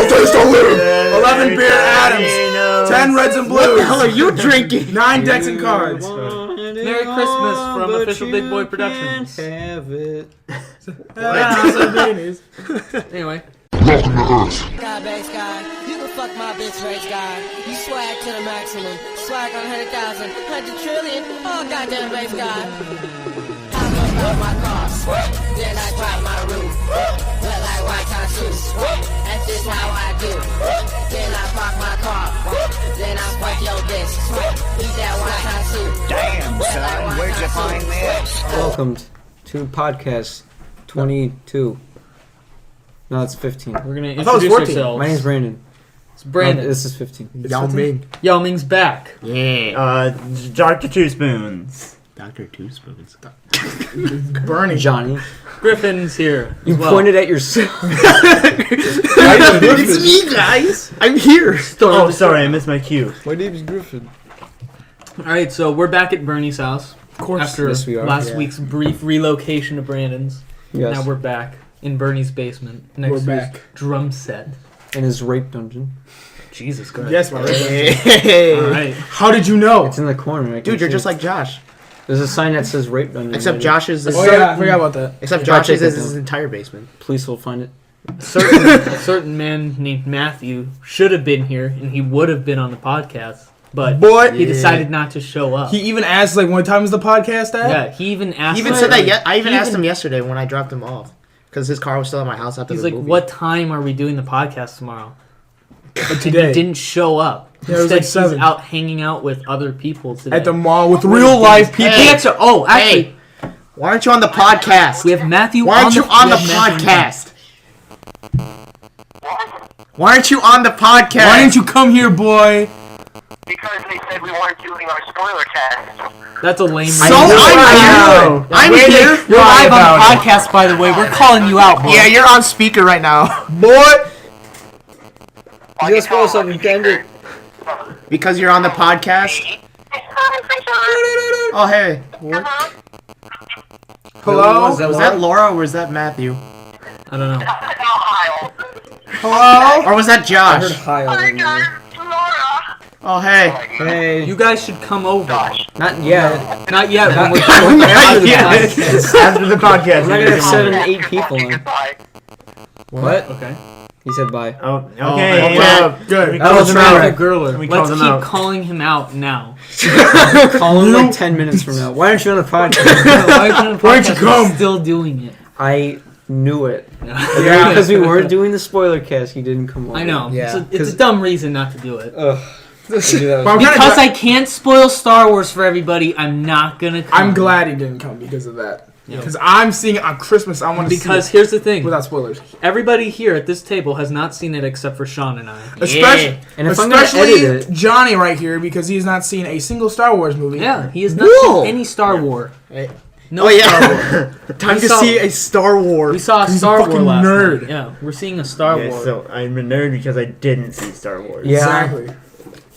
taste of living. 11 beer Adams. 10 reds and blues. What the hell are you drinking? 9 decks and cards. Merry Christmas from Official Big Boy Productions. Have it. Anyway. Welcome to Earth. God, bass guy. You can fuck my bitch race guy. You swag to the maximum. Swag on 100,000, 100 trillion. Oh, goddamn bass guy. I must love my car. Then I drive my roof. Look like white tie suits. That's just how I do. Then I park my car. Then I swipe your bitch. Eat that white tie suit. Damn, son. Where'd you find this? Welcome to podcast 22. No, it's 15. We're going to I thought it was introduce 14. ourselves. My name's Brandon. It's Brandon. No, this is 15. Yao Ming. Yao Ming's back. Yeah. Dr. Two Spoons. Dr. Two Spoons. Bernie. Johnny. Griffin's here. You as well. pointed at yourself. It's me, guys. I'm here. Oh, sorry, I missed my cue. My name's Griffin. Alright, so we're back at Bernie's house. Of course. After Yes, we are. last week's brief relocation to Brandon's. Yes. Now we're back in Bernie's basement. Next We're to back. his drum set. In his rape dungeon. Jesus Christ. Yes, my right. Hey. Alright. How did you know? It's in the corner. I can Dude, you're see just it. like Josh. There's a sign that says rape dungeon. Except Josh's is... Oh, yeah, I forgot about that. Except Yeah, Josh's I'll is take it his down. entire basement. Police will find it. A certain man named Matthew should have been here, and he would have been on the podcast, but Boy. he decided not to show up. He even asked, like, what time is the podcast at? Yeah, he even asked. He even us- said that. I even he asked him yesterday when I dropped him off because his car was still at my house after He's the like, movie. "What time are we doing the podcast tomorrow?" But And today. he didn't show up. Yeah, it was Instead, like he's 7. out hanging out with other people today. At the mall with real life people. He actually, actually, Why aren't you on the podcast? we have Matthew. Why aren't you on the we have Matthew podcast? Why aren't you on the podcast? Why didn't you come here, boy? Because they said we weren't doing our spoiler cast. That's a lame. So reason. I'm here. You're live on the podcast, by the way. We're calling you out, boy. Yeah, you're on speaker right now. Boy. You just spoil something, end it. Because you're on the podcast. Oh, hey. Hello? Was that Laura or was that Matthew? I don't know. Hello? Or was that I Josh? heard hi over there. Oh, hey. Hey. You guys should come over. Not yet. Not yet. When we're Not done. yet. After the podcast. We're not gonna have 7 to 8 people in. What? Okay. He said bye. Oh, okay. okay. Good. That was Traffic Girler. We Let's called him keep out. calling him out now. Call him like 10 minutes from now. Why aren't you on the podcast? Why Why'd you come? Still doing it. I knew it. Yeah. Because we were doing the spoiler cast, he didn't come over. I know. Yeah. It's a dumb reason not to do it. Ugh. I knew that But I'm was- kinda Because gla- I can't spoil Star Wars for everybody, I'm not gonna come. I'm glad he didn't come because of that. Yeah. Because I'm seeing it on Christmas. I want to Because see here's the it thing. without spoilers. Everybody here at this table has not seen it except for Sean and I. Especially, And if I'm gonna especially edit it- Johnny right here because he's not seen a single Star Wars movie. Yeah, he has not Whoa. seen any Star Wars. Hey. No Oh, Star yeah. Wars. Time We to saw- see a Star Wars. We saw a He's a Star Wars fucking last nerd. night. Yeah, we're seeing a Star Yeah, Wars. so I'm a nerd because I didn't see Star Wars. Yeah. Exactly.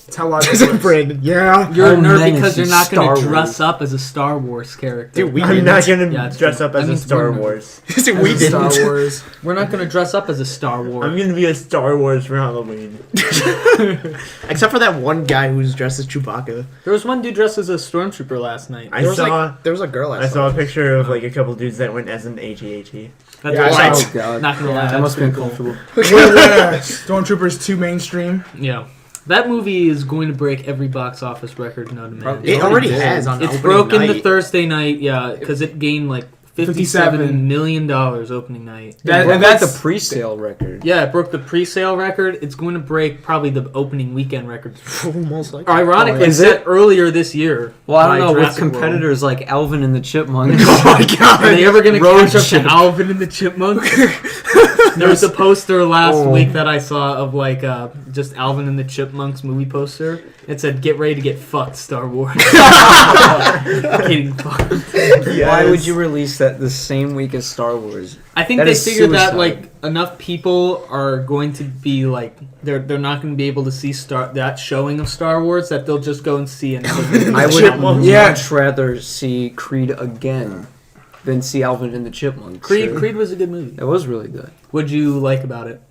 That's how logic works. Brandon. Yeah. You're a Oh, nerd man, because you're it's not going Star to dress Wars. up as a Star Wars character. Dude, we I'm didn't. not gonna Yeah, it's dress true. up That as a means Star we're nerds. Wars. we As a Star didn't. Wars. We're not going to dress up as a Star Wars. I'm gonna be a Star Wars for Halloween. Except for that one guy who's dressed as Chewbacca. There was one dude dressed as a stormtrooper last night. I There was saw there was a girl I last saw a night. picture of like a couple dudes that went as an AT-AT. That's Yeah, I wild. saw- Oh, God. Not gonna lie, That that's must be pretty cool. uncomfortable. When Stormtroopers 2 mainstream. Yeah. That movie is going to break every box office record known to man. Probably- It already did. has on the It's opening broken night. the Thursday night, yeah, because it gained like $57 million opening night. That- It broke, and like that's the pre-sale record. Yeah, it broke the pre-sale record. It's going to break probably the opening weekend record. Most likely. Ironically, Is set it? earlier this year. Well, I by don't know, with Jurassic World. competitors like Alvin and the Chipmunks. Oh my god. Are they ever going to Road catch up trip. to Alvin and the Chipmunks? There was a poster last week that I saw of like just Alvin and the Chipmunks movie poster. It said, "Get ready to get fucked, Star Wars." Getting fucked. Why would you release that the same week as Star Wars? I think That they is figured that suicide. like enough people are going to be like they're not going to be able to see that showing of Star Wars that they'll just go and see it. I would Chipmunks. much rather see Creed again than see Alvin and the Chipmunks. Creed was a good movie. It was really good. What'd you like about it?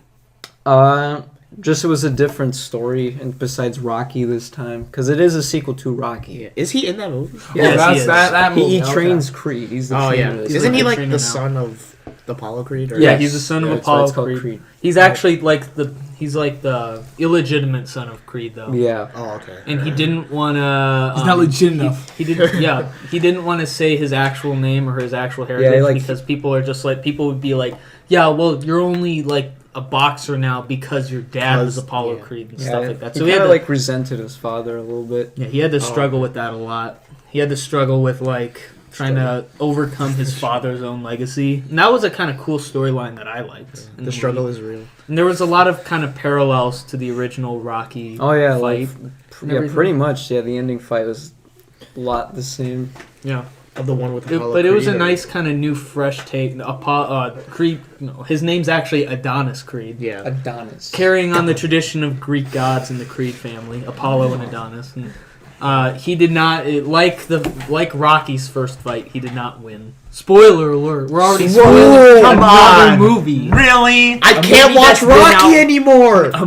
Just it was a different story, and besides Rocky this time, because it is a sequel to Rocky. Yeah. Is he in that movie? Yes, that's he is. that movie. He trains Creed. He's the trainer. of this He's Isn't like he the like trainer the now. son of Apollo Creed? Or Yeah, he's the son of that's why Apollo it's called Creed. Creed. He's actually like the illegitimate son of Creed though. Yeah. Oh, okay. And he didn't want to. He's not legit enough. He didn't. Yeah, he didn't want to say his actual name or his actual heritage because people would be like, yeah, well, you're only like a boxer now because your dad was Apollo Creed and stuff like that. So he he had kind to, of resented his father a little bit. yeah, he had to struggle with that a lot. He had to struggle with trying to overcome his father's own legacy. And that was a kind of cool storyline that I liked. The struggle is real. And there was a lot of kind of parallels to the original Rocky fight. Pretty much. Yeah, the ending fight was a lot the same. Yeah. Of the one with Apollo But it was a Creed, nice kind of new, fresh take. Creed, his name's actually Adonis Creed. Yeah. Adonis. Carrying on the tradition of Greek gods in the Creed family, Apollo and Adonis. And, he did not like Rocky's first fight. He did not win. Spoiler alert! We're already spoiling another movie. Really? I can't watch Rocky anymore. A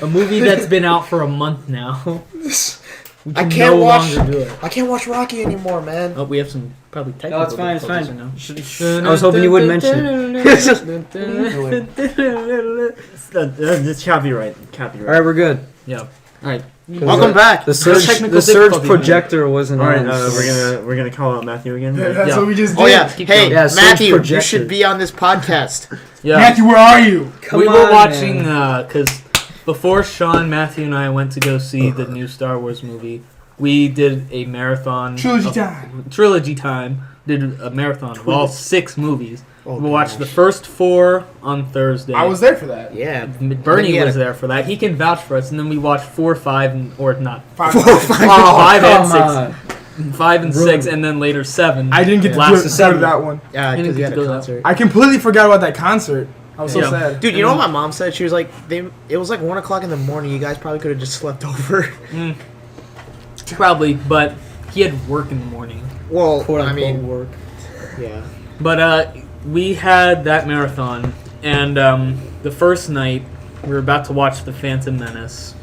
movie that's been out for a month now. I can't watch. longer do it. I can't watch Rocky anymore, man. Oh, we have some probably technical. No, it's fine. It's difficulties fine. right now. I was hoping you wouldn't mention It's copyright. All right, we're good. Yeah. All right. Welcome back. The surge difficulty, projector wasn't All right, on. we're gonna call out Matthew again. That's Yeah. what we just did. Oh yeah. Keep Hey, going. Yeah, Surge Matthew, you projector. should be on this podcast. Yeah. Matthew, where are you? We were on, watching man. because before Sean, Matthew, and I went to go see the new Star Wars movie, we did a marathon. Trilogy time. Did a marathon of all 6 movies. Oh, We watched the gosh. first 4 on Thursday. I was there for that. Yeah. Bernie He had was a- there for that. He can vouch for us. And then we watched 4, 5, or not 5 5 and 6, on. 5 and 6, and then later 7. I didn't get to Last go to seven. that one. Yeah, You didn't because you get had to a go to concert. I completely forgot about that concert. I was so Yeah. sad. Dude, you know what my mom said? She was like, it was like 1 o'clock in the morning. You guys probably could have just slept over. Probably, but he had work in the morning. Well, Quote I unquote mean, work. yeah. But we had that marathon, and the first night we were about to watch The Phantom Menace,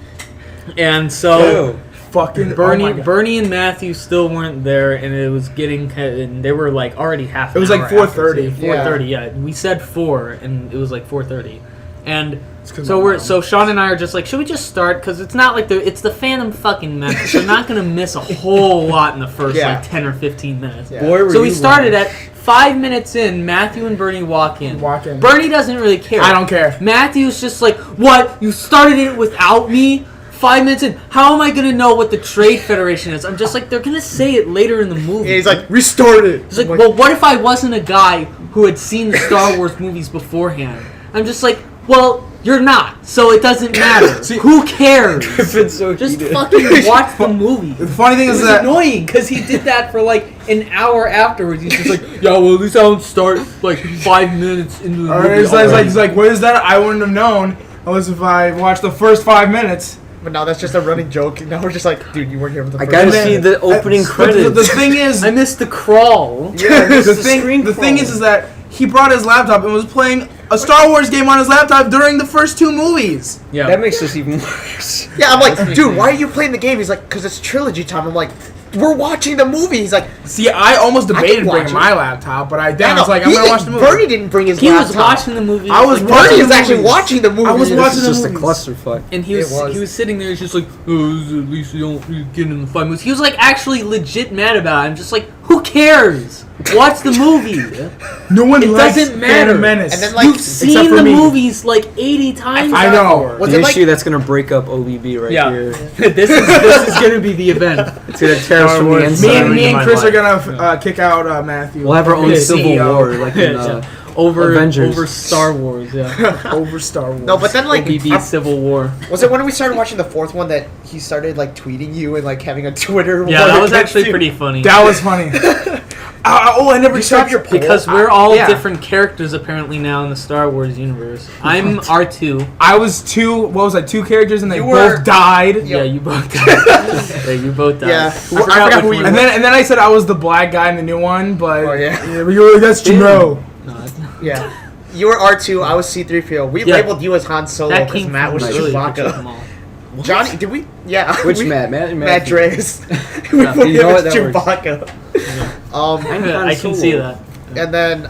and so Fucking Bernie and Matthew still weren't there, and it was getting and they were like already half. It was an like hour after. 4:30. 4:30. Yeah, we said 4, and it was like 4:30, and 'cause so my mom. so Sean and I are just like, should we just start? Because it's not like it's the Phantom fucking Menace. They're not gonna miss a whole lot in the first Yeah. like 10 or 15 minutes. Yeah. Boy, were So we you started wrong. at 5 minutes in. Matthew and Bernie walk in. Walk in. Bernie doesn't really care. I don't care. Matthew's just like, what? You started it without me? 5 minutes in. How am I gonna know what the Trade Federation is? I'm just like, they're gonna say it later in the movie. Yeah, he's like, restart it. He's like, well, what if I wasn't a guy who had seen the Star Wars movies beforehand? I'm just like, well, you're not, so it doesn't matter. Who cares? It's so Just heated. fucking watch the movie. The funny thing It is was that annoying because he did that for like an hour afterwards. He's just like, yeah, well, at least I don't start like 5 minutes into the movie. he's like, what is that? I wouldn't have known unless if I watched the first 5 minutes. But now that's just a running joke. Now we're just like, dude, you weren't here for the I first gotta time. see the opening But credits. the thing is, I missed the crawl. the thing is that he brought his laptop and was playing a Star Wars game on his laptop during the first 2 movies. Yeah. That makes this even worse. Yeah, I'm like, dude, why are you playing the game? He's like, because it's trilogy time. I'm like, we're watching the movie. He's like, See, I almost debated watch bringing it. my laptop, but I I was like, I'm gonna watch the movie. Bernie didn't bring his He laptop. was watching the movie. I was like, watching Bernie the was actually movies. watching the movie. I was This watching is the just a movies. clusterfuck. and he was sitting there. He's just like, oh, at least you don't get in the 5 minutes. He was like actually legit mad about it. I'm just like, who cares? Watch the movie. No one It likes doesn't matter. Phantom Menace. And then, like, You've except seen for the me. movies like 80 times. I know. Was The it like, issue that's gonna break up OBB right Yeah. here. this is gonna be the event. It's gonna tear us from the Wars. inside. Me and my Chris life. are gonna kick out Matthew. We'll have our own The civil CEO. war, like in over Avengers. over Star Wars. Yeah, over Star Wars. no, but then like, OBB Civil War. was it when we started watching the 4th one that he started like tweeting you and like having a Twitter? Yeah, war that was against actually you? pretty funny. that was funny. I never You still have your poll? Because we're all Yeah. different characters apparently now in the Star Wars universe. I'm R2. I was two characters and they You both were- died. Yeah, you both died. Yeah, you both died. Yeah. I forgot forgot who which you one. And then I said I was the black guy in the new one, but Oh, yeah. but you were like, that's Jamel. No, that's not. Yeah. You were R2, I was C-3PO. We Yeah. labeled you as Han Solo That because came Matt from was really Chewbacca. Johnny, did we? Yeah. Which we, Matt? Matt Dreas. we Yeah. put You him know as what, that works. Chewbacca. I can see that. And then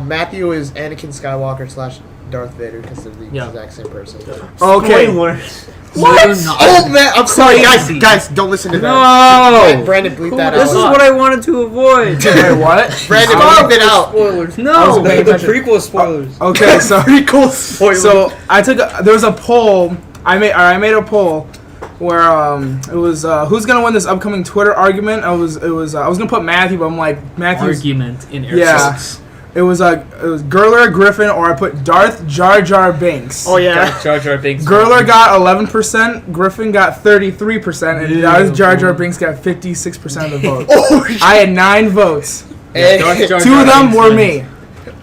Matthew is Anakin Skywalker / Darth Vader because they're the Yeah. exact same person. Okay. Spoilers. What? No, they're not. Oh man, I'm sorry, Crazy. guys, don't listen to that. No! Brandon, bleep that This is out. what I wanted to avoid. Wait, what? Brandon, Star bleep it Wars out. spoilers. I No, wasn't paying the attention. prequel spoilers. Okay, so Prequel spoiler. so I took there was a poll. I made a poll where it was who's gonna win this upcoming Twitter argument. I was gonna put Matthew, but I'm like Matthew's. Argument in air Yeah. quotes. It was Gurler, Griffin, or I put Darth Jar Jar Binks. Oh yeah. Jar Jar Binks. Gurler got 11%, Griffin got 33%, and Ew. Darth Jar Jar Binks got 56% of the vote. Oh I had 9 votes. Hey. Darth Jar Two Jar of them Binks were wins. me,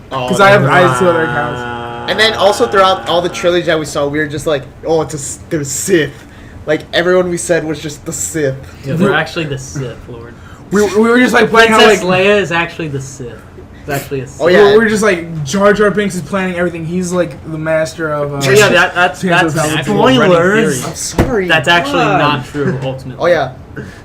because I have 2 other accounts. And then also throughout all the trilogy that we saw, we were just like, oh, they're Sith. Like everyone we said was just the Sith. Yeah, they're actually the Sith, Lord. We were just like playing how Princess like Leia is actually the Sith. It's actually a Sith. Oh, yeah. we were just like Jar Jar Binks is planning everything. He's like the master of. So yeah, that's Spoilers. an actual running Spoilers. theory. I'm sorry. That's actually not true, ultimately. Oh yeah.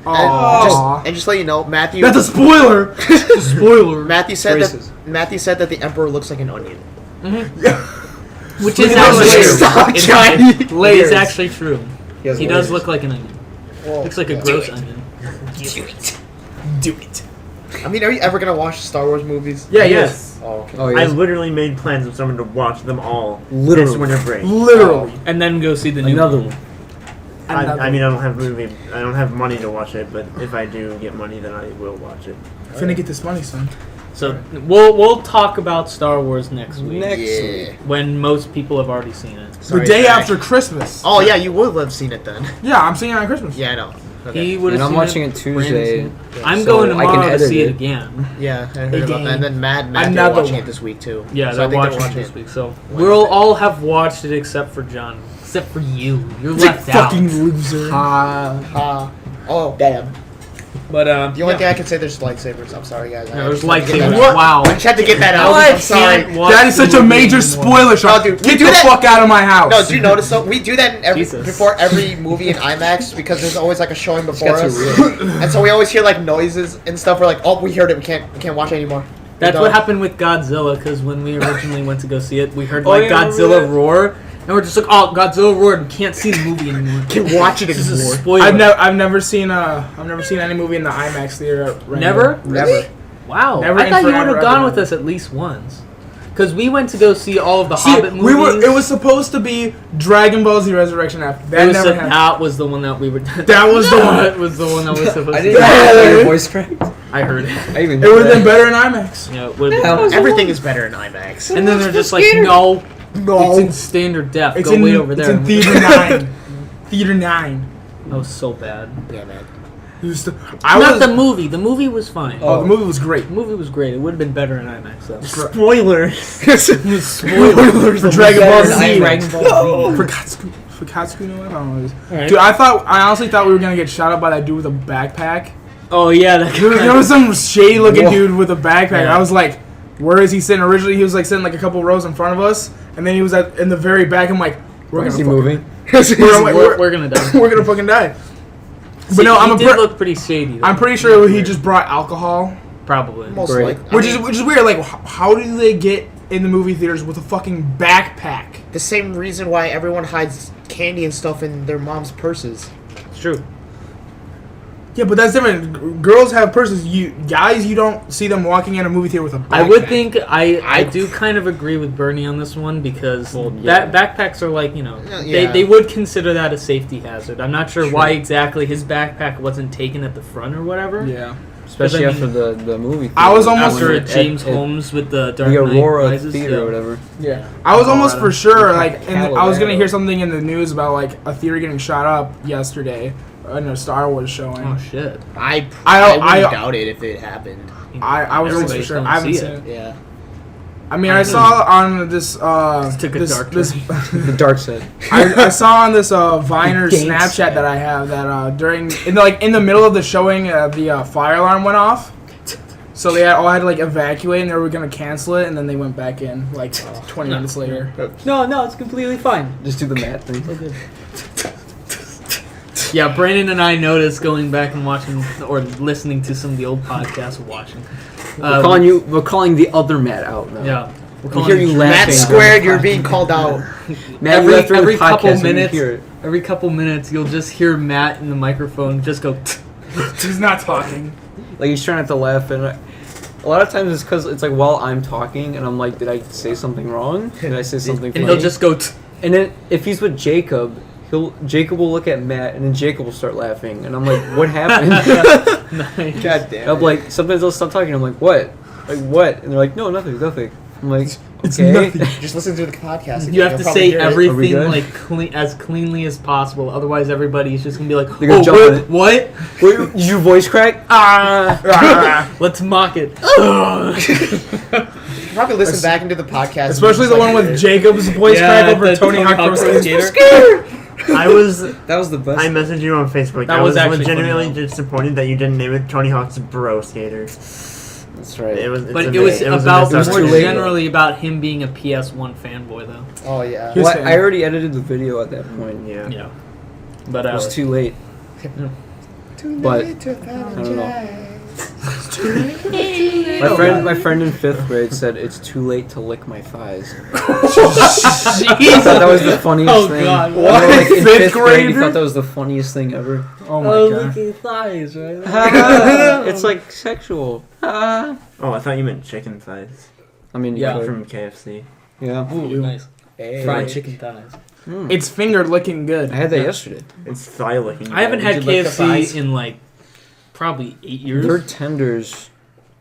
Aw. And just let you know, Matthew. That's a spoiler. Spoiler. Matthew said Racist. that the Emperor looks like an onion. Which is Layers. actually Stop, true. Johnny. It Layers. is actually true. has He does layers. look like an onion. Looks like a gross onion. Do it. I mean, are you ever gonna watch Star Wars movies? Yeah, Yes. Oh, okay. Oh, I yes. literally made plans with someone to watch them all. Literally. This winter break. Literally. And then go see the new Another one. I mean, I don't have money to watch it, but if I do get money, then I will watch it. Finna get this money, son. So we'll talk about Star Wars next week. Yeah. When most people have already seen it. The Sorry, day Zach. after Christmas. Oh yeah, you would have seen it then. Yeah, I'm seeing it on Christmas. Yeah, I know. Okay. He would And have I'm seen watching it. it Tuesday. Brandon's seen it. I'm so going I can tomorrow to edit see it it. again. Yeah, I heard about Again. that. And then Matthew are Another watching one. it this week too. Yeah, So I they're think watching it watching this it. week. So we'll all have watched it except for John. Except for you. You're left out. Fucking loser. Oh damn. But The only thing I can say, there's lightsabers. I'm sorry, guys. I there's just had to get lightsabers. that out. Wow. I just had to get that out. I I'm sorry. can't watch That is the such a movie major anymore. spoiler shot. No, dude, we Get do the that- fuck out of my house. No, do you notice though? We do that in Jesus. before every movie in IMAX because there's always like a showing before got us, too and so we always hear like noises and stuff. We're like, oh, we heard it. We can't watch it anymore. That's We're what done. happened with Godzilla, because when we originally went to go see it, we heard Oh, like yeah, Godzilla right. roar, and we're just like, oh, Godzilla roared, and can't see the movie anymore. Can't watch it This is a anymore. spoiler. I've never seen any movie in the IMAX theater. Right Never? now. Never. Wow. Never I in thought you would forever, have gone ever. with us at least once. Because we went to go see all of the See, Hobbit movies. It was supposed to be Dragon Ball Z Resurrection after. That never happened. That was the one that we were. That was the one. That was the one that was supposed I to. didn't know your voice cracked. I heard it. I even It would have been better in IMAX. Yeah, it would've That been- was- Everything is better in IMAX. and then they're just like, no, No, it's in standard def. It's Go in way over there. It's in Theater 9. Theater 9. That was so bad. Yeah, man. It was the- Not the movie. The movie was fine. Oh, the movie was great. The movie was great. It would have been better in IMAX though. Spoilers. Spoilers for Dragon Ball Z. Dragon Ball Z. For Katsuku no Life? I don't know what it is. Alright. Dude, I honestly thought we were gonna get shot up by that dude with a backpack. Oh yeah, that There was some shady looking Whoa. dude with a backpack. Yeah. I was like, where is he sitting? Originally, he was like sitting like a couple rows in front of us, and then he was in the very back. I'm like, we're Is gonna he moving? we're gonna die. we're gonna fucking die. See, But no, he I'm did look pretty shady. Though. I'm pretty sure he just brought alcohol, probably. Most Great. likely. which is weird. Like, how do they get in the movie theaters with a fucking backpack? the same reason why everyone hides candy and stuff in their mom's purses. It's true. Yeah, but that's different. Girls have purses. Guys, you don't see them walking in a movie theater with a backpack. I would think I do kind of agree with Bernie on this one because yeah. backpacks are like Yeah. they would consider that a safety hazard. I'm not sure why exactly his backpack wasn't taken at the front or whatever. Yeah. Especially I mean- after the movie. I was theater. almost After At- James at Holmes with the Dark the Knight Aurora Rises, Theater yeah. or whatever. Yeah. I was almost for sure, like, and I was gonna Colorado. hear something in the news about, like, a theater getting shot up yesterday, Star Wars showing. Oh shit! I wouldn't doubt it if it happened. I was almost for Everybody's sure. gonna I haven't see seen it. it. Yeah. I mean, I saw on this took a dark this The dark side. I saw on this Viner Thanks, Snapchat that I have that during in the middle of the showing the fire alarm went off, so they all had to like evacuate and they were gonna cancel it and then they went back in like 20 minutes later. No, it's completely fine. Just do the math thing. Yeah, Brandon and I noticed going back and watching or listening to some of the old podcasts we're watching. We're calling the other Matt out now. Yeah. We hear you laughing. Matt Squared, you're being called out. Matt, Every couple minutes, you'll just hear Matt in the microphone just go. He's not talking. Like he's trying not to laugh, and a lot of times it's because it's like while I'm talking, and I'm like, did I say something wrong? Did I say something funny? And he'll just go. And then if he's with Jacob, Jacob will look at Matt, and then Jacob will start laughing, and I'm like, what happened? Nice. God damn. I'm like, sometimes they'll stop talking. I'm like, what? Like what? And they're like, no, nothing. I'm like, It's okay. nothing. Just listen to the podcast. You have to say Are we everything good? like as cleanly as possible. Otherwise, everybody's just gonna be like, They're gonna jump on it. what? Wait, did your voice crack? Let's mock it." Probably listen back into the podcast. Especially the one with Jacob's voice crack over Tony Hawk Pro Skater. That was the best. I messaged you on Facebook. That I was was actually legitimately funny, though. disappointed that you didn't name it Tony Hawk's Bro Skater. That's right. It was But a it was a about missed more too late, generally about him being a PS1 fanboy, though. Oh yeah. Here's Well, fan. I already edited the video at that point. Yeah. Yeah. But It was too late. But I don't know. My friend in 5th grade said it's too late to lick my thighs. I thought that was the funniest thing. God. You know, like in 5th grade, he grader? thought that was the funniest thing ever. Oh my god. thighs, right? It's like sexual. Oh, I thought you meant chicken thighs I mean, Yeah. yeah. from KFC. Yeah. Ooh, nice. Hey. Fried chicken thighs. It's finger licking good. I had that yesterday. It's thigh licking. I haven't had Did you lick the thighs? KFC in like probably 8 years. Their tenders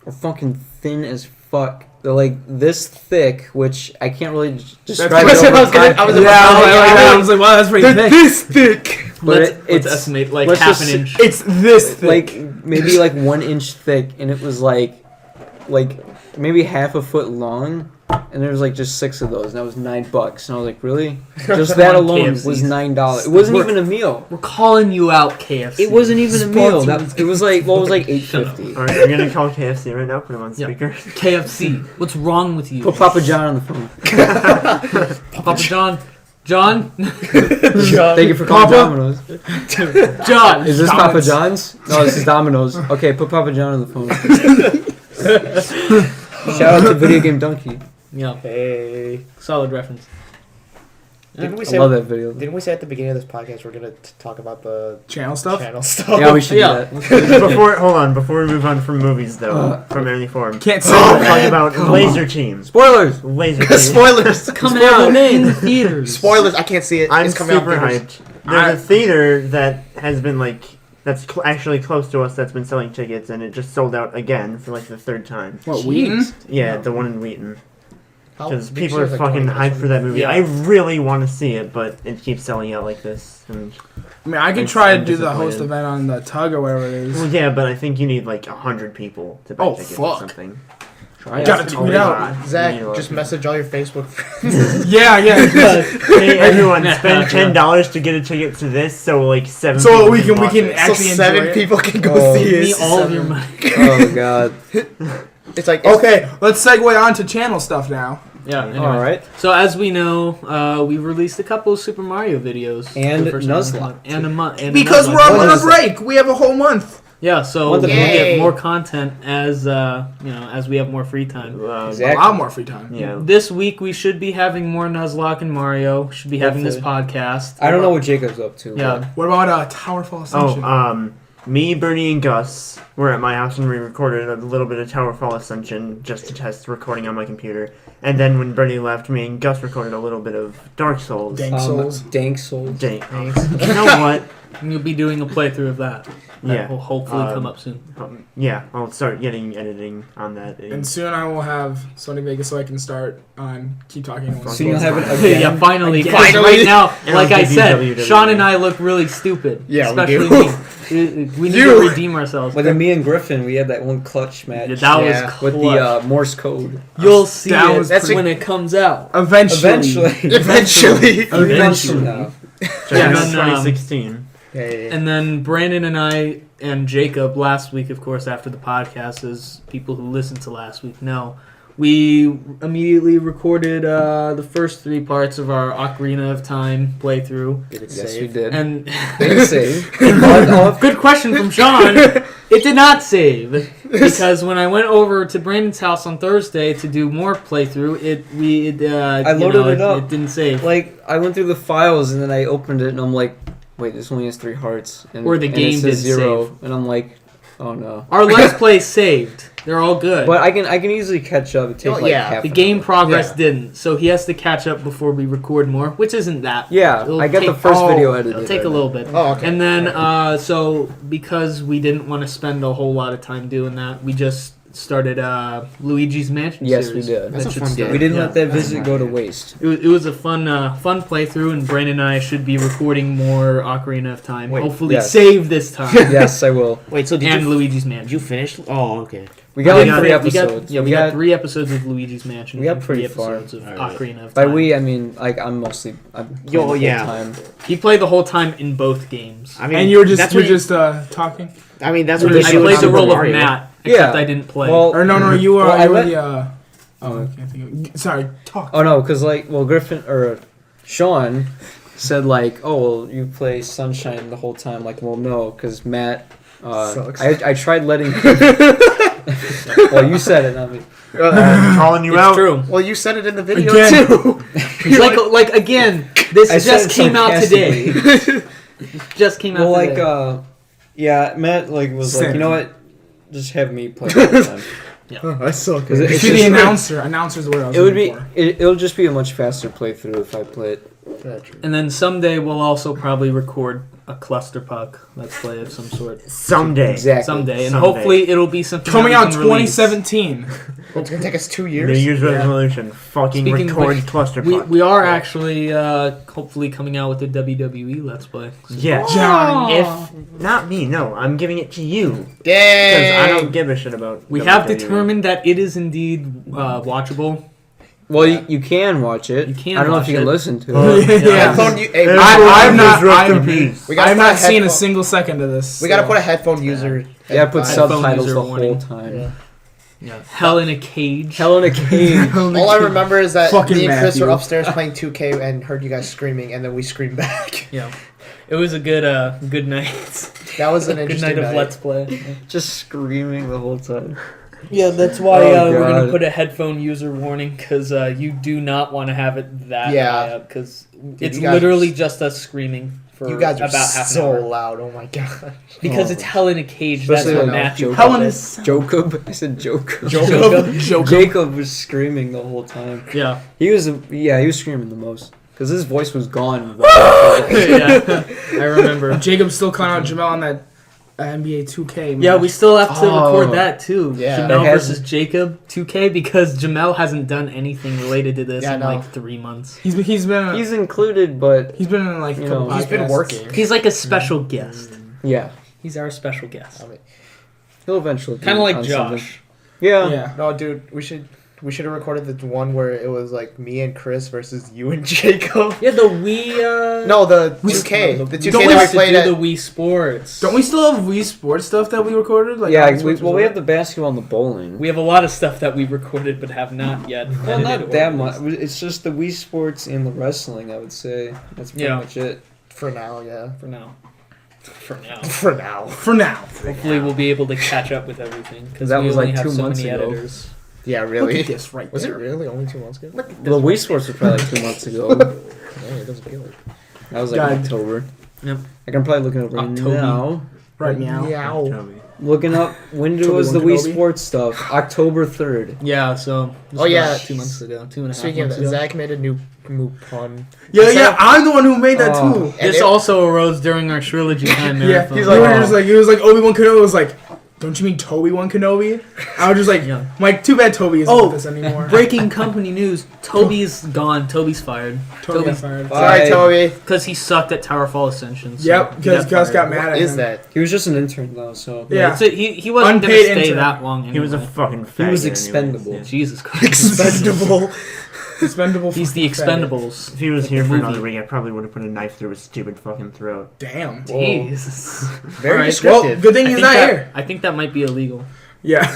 are fucking thin as fuck. They're like this thick, which I can't really describe. That's it what over I was like, wow, that's pretty thick. This thick. But Let's it's estimate like let's half just an inch. It's this thick. like maybe like 1 inch thick, and it was like maybe half a foot long, and there was like just 6 of those, and that was $9. And I was like, really? Just that On alone KFC's. was $9. It wasn't even a meal. We're calling you out, KFC. It wasn't even a meal. It was like $8.50. Alright, we're gonna call KFC right now. Put him on Yeah. speaker. KFC. What's wrong with you? Put Papa John on the phone. Papa John. John. Thank you for calling Papa? Domino's. John. Is this Domino's. Papa John's? No, this is Domino's. Okay, put Papa John on the phone. Shout out to Video Game Donkey. Yeah. Hey. Solid reference. Didn't we I say? love that video. Didn't we say at the beginning of this podcast we're gonna talk about the Channel stuff. channel stuff? Yeah, we should Yeah. do that. Before we move on from movies though, from any form. Can't say We're that. talking about Laser Team. Spoilers! Laser Team. Spoilers. Coming out in the theaters. Spoilers. I can't see it. I'm it's coming super out. hyped. There's a theater that has been that's actually close to us that's been selling tickets, and it just sold out again for like the 3rd time. What, Wheaton? Yeah, the one in Wheaton. How Because big people shit are is, like, fucking 20 hyped for that movie. Yeah. I really want to see it, but it keeps selling out like this. And, I mean, I could I'm try to so do the host disappointed. event on the tug or whatever it is. well, yeah, but I think you need like 100 people to buy Oh, tickets fuck. or something. Try Gotta it. tweet out. Zach, You need a lot just of message all your Facebook friends. Yeah. Hey, everyone, spend $10 to get a ticket to this, so like 7 So people we can watch it. actually so enjoy 7 it. people can go Oh, see Give me it. all of your money. Oh, God. It's like Okay, let's segue on to channel stuff now. Yeah. Anyway. Alright. So as we know, we released a couple of Super Mario videos. And the first time. Nuzlocke. And a month. Because we're on a break. We have a whole month. Yeah, so What we'll the- get Yay. more content as as we have more free time. A Exactly. lot more free time. Yeah. This week we should be having more Nuzlocke and Mario. Should be having this podcast. I don't know what Jacob's up to. Yeah. What about Towerfall Ascension? Me, Bernie, and Gus were at my house and we recorded a little bit of Towerfall Ascension just to test recording on my computer. And then when Bernie left, me and Gus recorded a little bit of Dark Souls. Dank Souls. Dank Souls. You know what? And you'll be doing a playthrough of that. That Yeah. will hopefully come up soon. Yeah, I'll start getting editing on that. And soon I will have Sony Vegas so I can start on Keep Talking. So you'll have it again. Yeah, finally. Again. 'Cause Right now, And like I'll I give you said, WWE. Sean and I look really stupid. Yeah, we especially do. me. We need to redeem ourselves. But then me and Griffin, we had that one clutch match. Yeah, that Yeah. was with clutch. the Morse code. You'll see That it was when it comes out. Eventually. Eventually. Eventually. No. So Yeah, in and then, 2016. Hey. And then Brandon and I and Jacob last week, of course, after the podcast, as people who listened to last week know, we immediately recorded the first 3 parts of our Ocarina of Time playthrough. Yes, we did. And Did it save? good question from Sean. It did not save because when I went over to Brandon's house on Thursday to do more playthrough, I loaded it up. It didn't save. Like, I went through the files and then I opened it and I'm like, wait, this only has 3 hearts. And, Or the and game it says didn't 0. save. And I'm like, oh no. Our Let's Play saved. They're all good. But I can easily catch up. It takes like yeah. half The an game hour. progress Yeah. didn't, so he has to catch up before we record more, which isn't that. Yeah, It'll I got the take- first video edited. It'll take a right little now. bit. Oh, okay. And then, so because we didn't want to spend a whole lot of time doing that, we just started Luigi's Mansion Yes, series. we did. That's That a should fun start. game. We didn't Yeah. let that visit go to waste. It was a fun playthrough, and Brandon and I should be recording more Ocarina of Time. Wait, Hopefully, yes. save this time. Yes, I will. Wait, so And Luigi's did Mansion. you finish? Oh, okay. We got We like got- 3 we got- episodes. we got 3 episodes of Luigi's Mansion. We got and pretty 3 far. episodes of Alright. Ocarina of By Time. we, I mean, like, I'm mostly... I'm playing Yo, the whole yeah. time. He played the whole time in both games. I mean, And you were just that's you're what you- just talking. I mean, that's I what played they I showed played the Super role of Mario. Matt, except Yeah. I didn't play. Well, Or no, you were Well, I you were let- the oh, I can't think of. Sorry, talk. Oh, no, because, like, well, Griffin, or Sean said, like, oh, well, you play Sunshine the whole time. Like, well, no, because Matt... Sucks. I tried letting... well, you said it, not me. Calling you it's out. true. Well, you said it in the video Again. too. Like again, this I said just it came out today. sarcastically. Just came out Well, today. like, yeah, Matt, like, was like, Same. you know what? Just have me play the whole time. I suck. Because Be it's the just- announcer. Announcer's the word I was It would be. looking for. It'll just be a much faster playthrough if I play it. And then someday we'll also probably record a clusterfuck let's play of some sort. Someday. Exactly. Someday, and Someday. hopefully it'll be something Coming that we out can release. 2017. It's gonna take us 2 New years. Year's resolution. Fucking Speaking of record which, clusterfuck. We are actually hopefully coming out with a WWE Let's Play. Yeah. Johnny. If not me, no, I'm giving it to you because Dang. I don't give a shit about. We have WWE. determined that it is indeed watchable. Well, you can watch it. You can I don't know watch if you it. can listen to Oh. it. Yeah. Headphone. Hey, Everyone I'm not- just rest in I'm- peace. we gotta I've put not a seen a headphone- single second of this. We gotta so. put a headphone user. Yeah, put Headphone subtitles user the warning. whole time. Yeah. Yeah. Hell in a cage. Hell in a cage. All I remember is that Fucking me and Chris Matthew. were upstairs playing 2K and heard you guys screaming, and then we screamed back. Yeah. It was a good night. That was an Good interesting night of Let's Play. Just screaming the whole time. Yeah, that's why Oh, we're going God. to put a headphone user warning, because you do not want to have it that Yeah. high up, because it's you guys literally are just us screaming for You guys are about half an so hour. loud. Oh my god. Because it's hell in a cage. That's Especially what when Matthew Jacob- called Hell in it. Jacob. I said Jacob. Joke. Jacob was screaming the whole time. Yeah. He was screaming the most because his voice was gone. Yeah. I remember. Jacob's still calling out Jamel on that NBA 2K. Yeah, we still have to Oh. record that too. Yeah. Jamel That has- versus Jacob 2K, because Jamel hasn't done anything related to this Yeah, I in know. like 3 months. He's been He's included, but he's been in like a You couple know, He's been podcasts. working. He's like a special guest. yeah, He's our special guest. I mean, he'll eventually. Kind of be like on Josh. something. Yeah. Yeah. no, dude, we should have recorded the one where it was like me and Chris versus you and Jacob. Yeah, the Wii. No, the 2K. The 2K Don't that we to played do at. the Wii Sports. Don't we still have Wii Sports stuff that we recorded? Like Yeah, on we Sports have Resort? the basketball and the bowling. We have a lot of stuff that we recorded but have not yet. Well, edited not or that released. much. It's just the Wii Sports and the wrestling. I would say that's pretty Yeah. much it. For now, yeah. For now. For now. For now. For now. Hopefully we'll be able to catch up with everything, because That we was only like have 2 so months many ago. editors. Yeah, Look really. at this right Was it there. really only 2 months ago? The Wii Sports was probably like 2 months ago. Yeah, it doesn't feel like. That was like God. October. Yep. I can probably look it up right October. now. Right meow. Meow. Toby. looking up when was the Obi-Wan Wii Kenobi? Sports stuff. October 3rd. Yeah, so this Oh, was yeah. about 2 months ago, 2.5 Speaking of months that, ago. Zach made a new pun. Yeah, I'm the one who made that Oh. too. And This it- also arose during our trilogy time Yeah, marathon. he's like, it was like Obi-Wan Kenobi was like, don't you mean Toby-Wan Kenobi? I was just like, Yeah. I'm like, too bad Toby isn't Oh, with us anymore. breaking company news: Toby's gone. Toby's fired. Toby got Toby's fired. Sorry, Toby. because he sucked at Towerfall Ascension. So Yep, he because Gus got fired. mad What at is him. that? He was just an intern though, so Yeah. He wasn't going to Unpaid stay intern. that long. Anyway. He was a fucking faggot. he was anyways, expendable. yeah. Jesus Christ. Expendable. Expendable. He's the fucking faggot. Expendables. If he was Like here the for movie. another week, I probably would have put a knife through his stupid fucking throat. Damn. Jesus. Very Alright, Well, descriptive. good thing I he's think not that- here. I think that might be illegal. Yeah.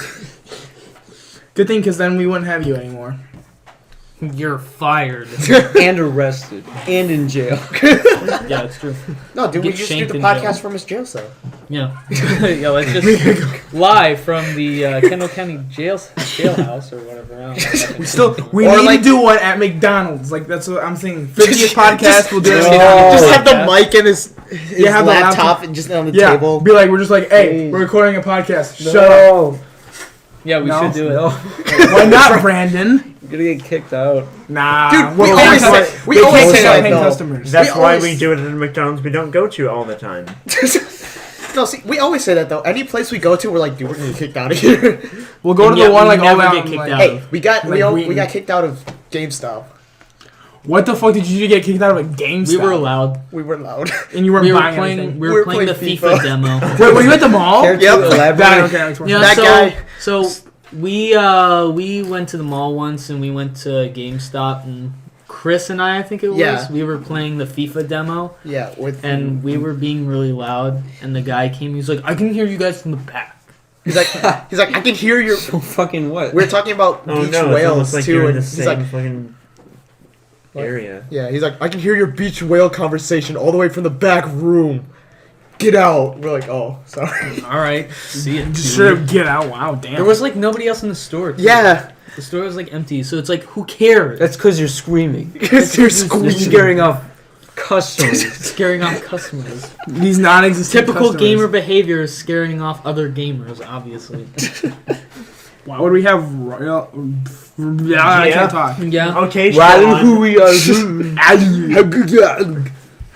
Good thing, because then we wouldn't have you anymore. You're fired. and arrested and in jail. Yeah, it's true. No, dude, we Get just do shanked the in jail. podcast from his jail cell. Yeah. Yeah, let's just live from the Kendall County jailhouse or whatever. I don't know. We Or need like- to do one at McDonald's. Like, that's what I'm saying. 50th podcast, we'll do it at Oh. McDonald's. Just have the Yeah. mic in his Yeah, have the laptop laptop. and just on the Yeah, table. be like, we're just like, hey, we're recording a podcast. Shut up. No. Yeah, we No. should do it. No. Why not, Brandon? You're gonna get kicked out. Nah. Dude, we're we always paying- say- we they always can't say take our that, paying though. customers. That's We why always- we do it at a McDonald's we don't go to all the time. No, see, we always say that though. Any place we go to, we're like, dude, we're gonna get kicked out of here. We'll go to And yet the one we like all never out. get and, kicked like, out. Hey, we got Like we Wheaton. got kicked out of GameStop. What the fuck did you get kicked out of a GameStop? We were allowed. We were loud. And you weren't We were buying playing. anything. We We were were playing the playing FIFA FIFA. demo. Wait, were you at the mall? Care to Yep. elaborate? That, okay, that makes more Yeah, sense. That guy. So we went to the mall once and we went to GameStop and Chris and I think it was. Yeah. We were playing the FIFA demo Yeah, with and we were being really loud and the guy came. He's like, "I can hear you guys from the back." he's like I can hear your. So fucking what? We were talking about Oh beach no, it's whales almost like too, you're in and the he's same like, fucking area. yeah, he's like, I can hear your beach whale conversation all the way from the back room. Get out. We're like, oh, sorry. All right, see it. Just dude. straight up get out. Wow, damn. There was like nobody else in the store. too. Yeah, The store was like empty, so it's like, who cares? That's because you're screaming. because you're You're squeezing. scaring off customers. Scaring off customers. These non-existent Typical customers. gamer behavior is scaring off other gamers, obviously. Why would we have royal? Yeah, I Yeah. can't talk. Yeah. Okay, Riding who Sean. we are.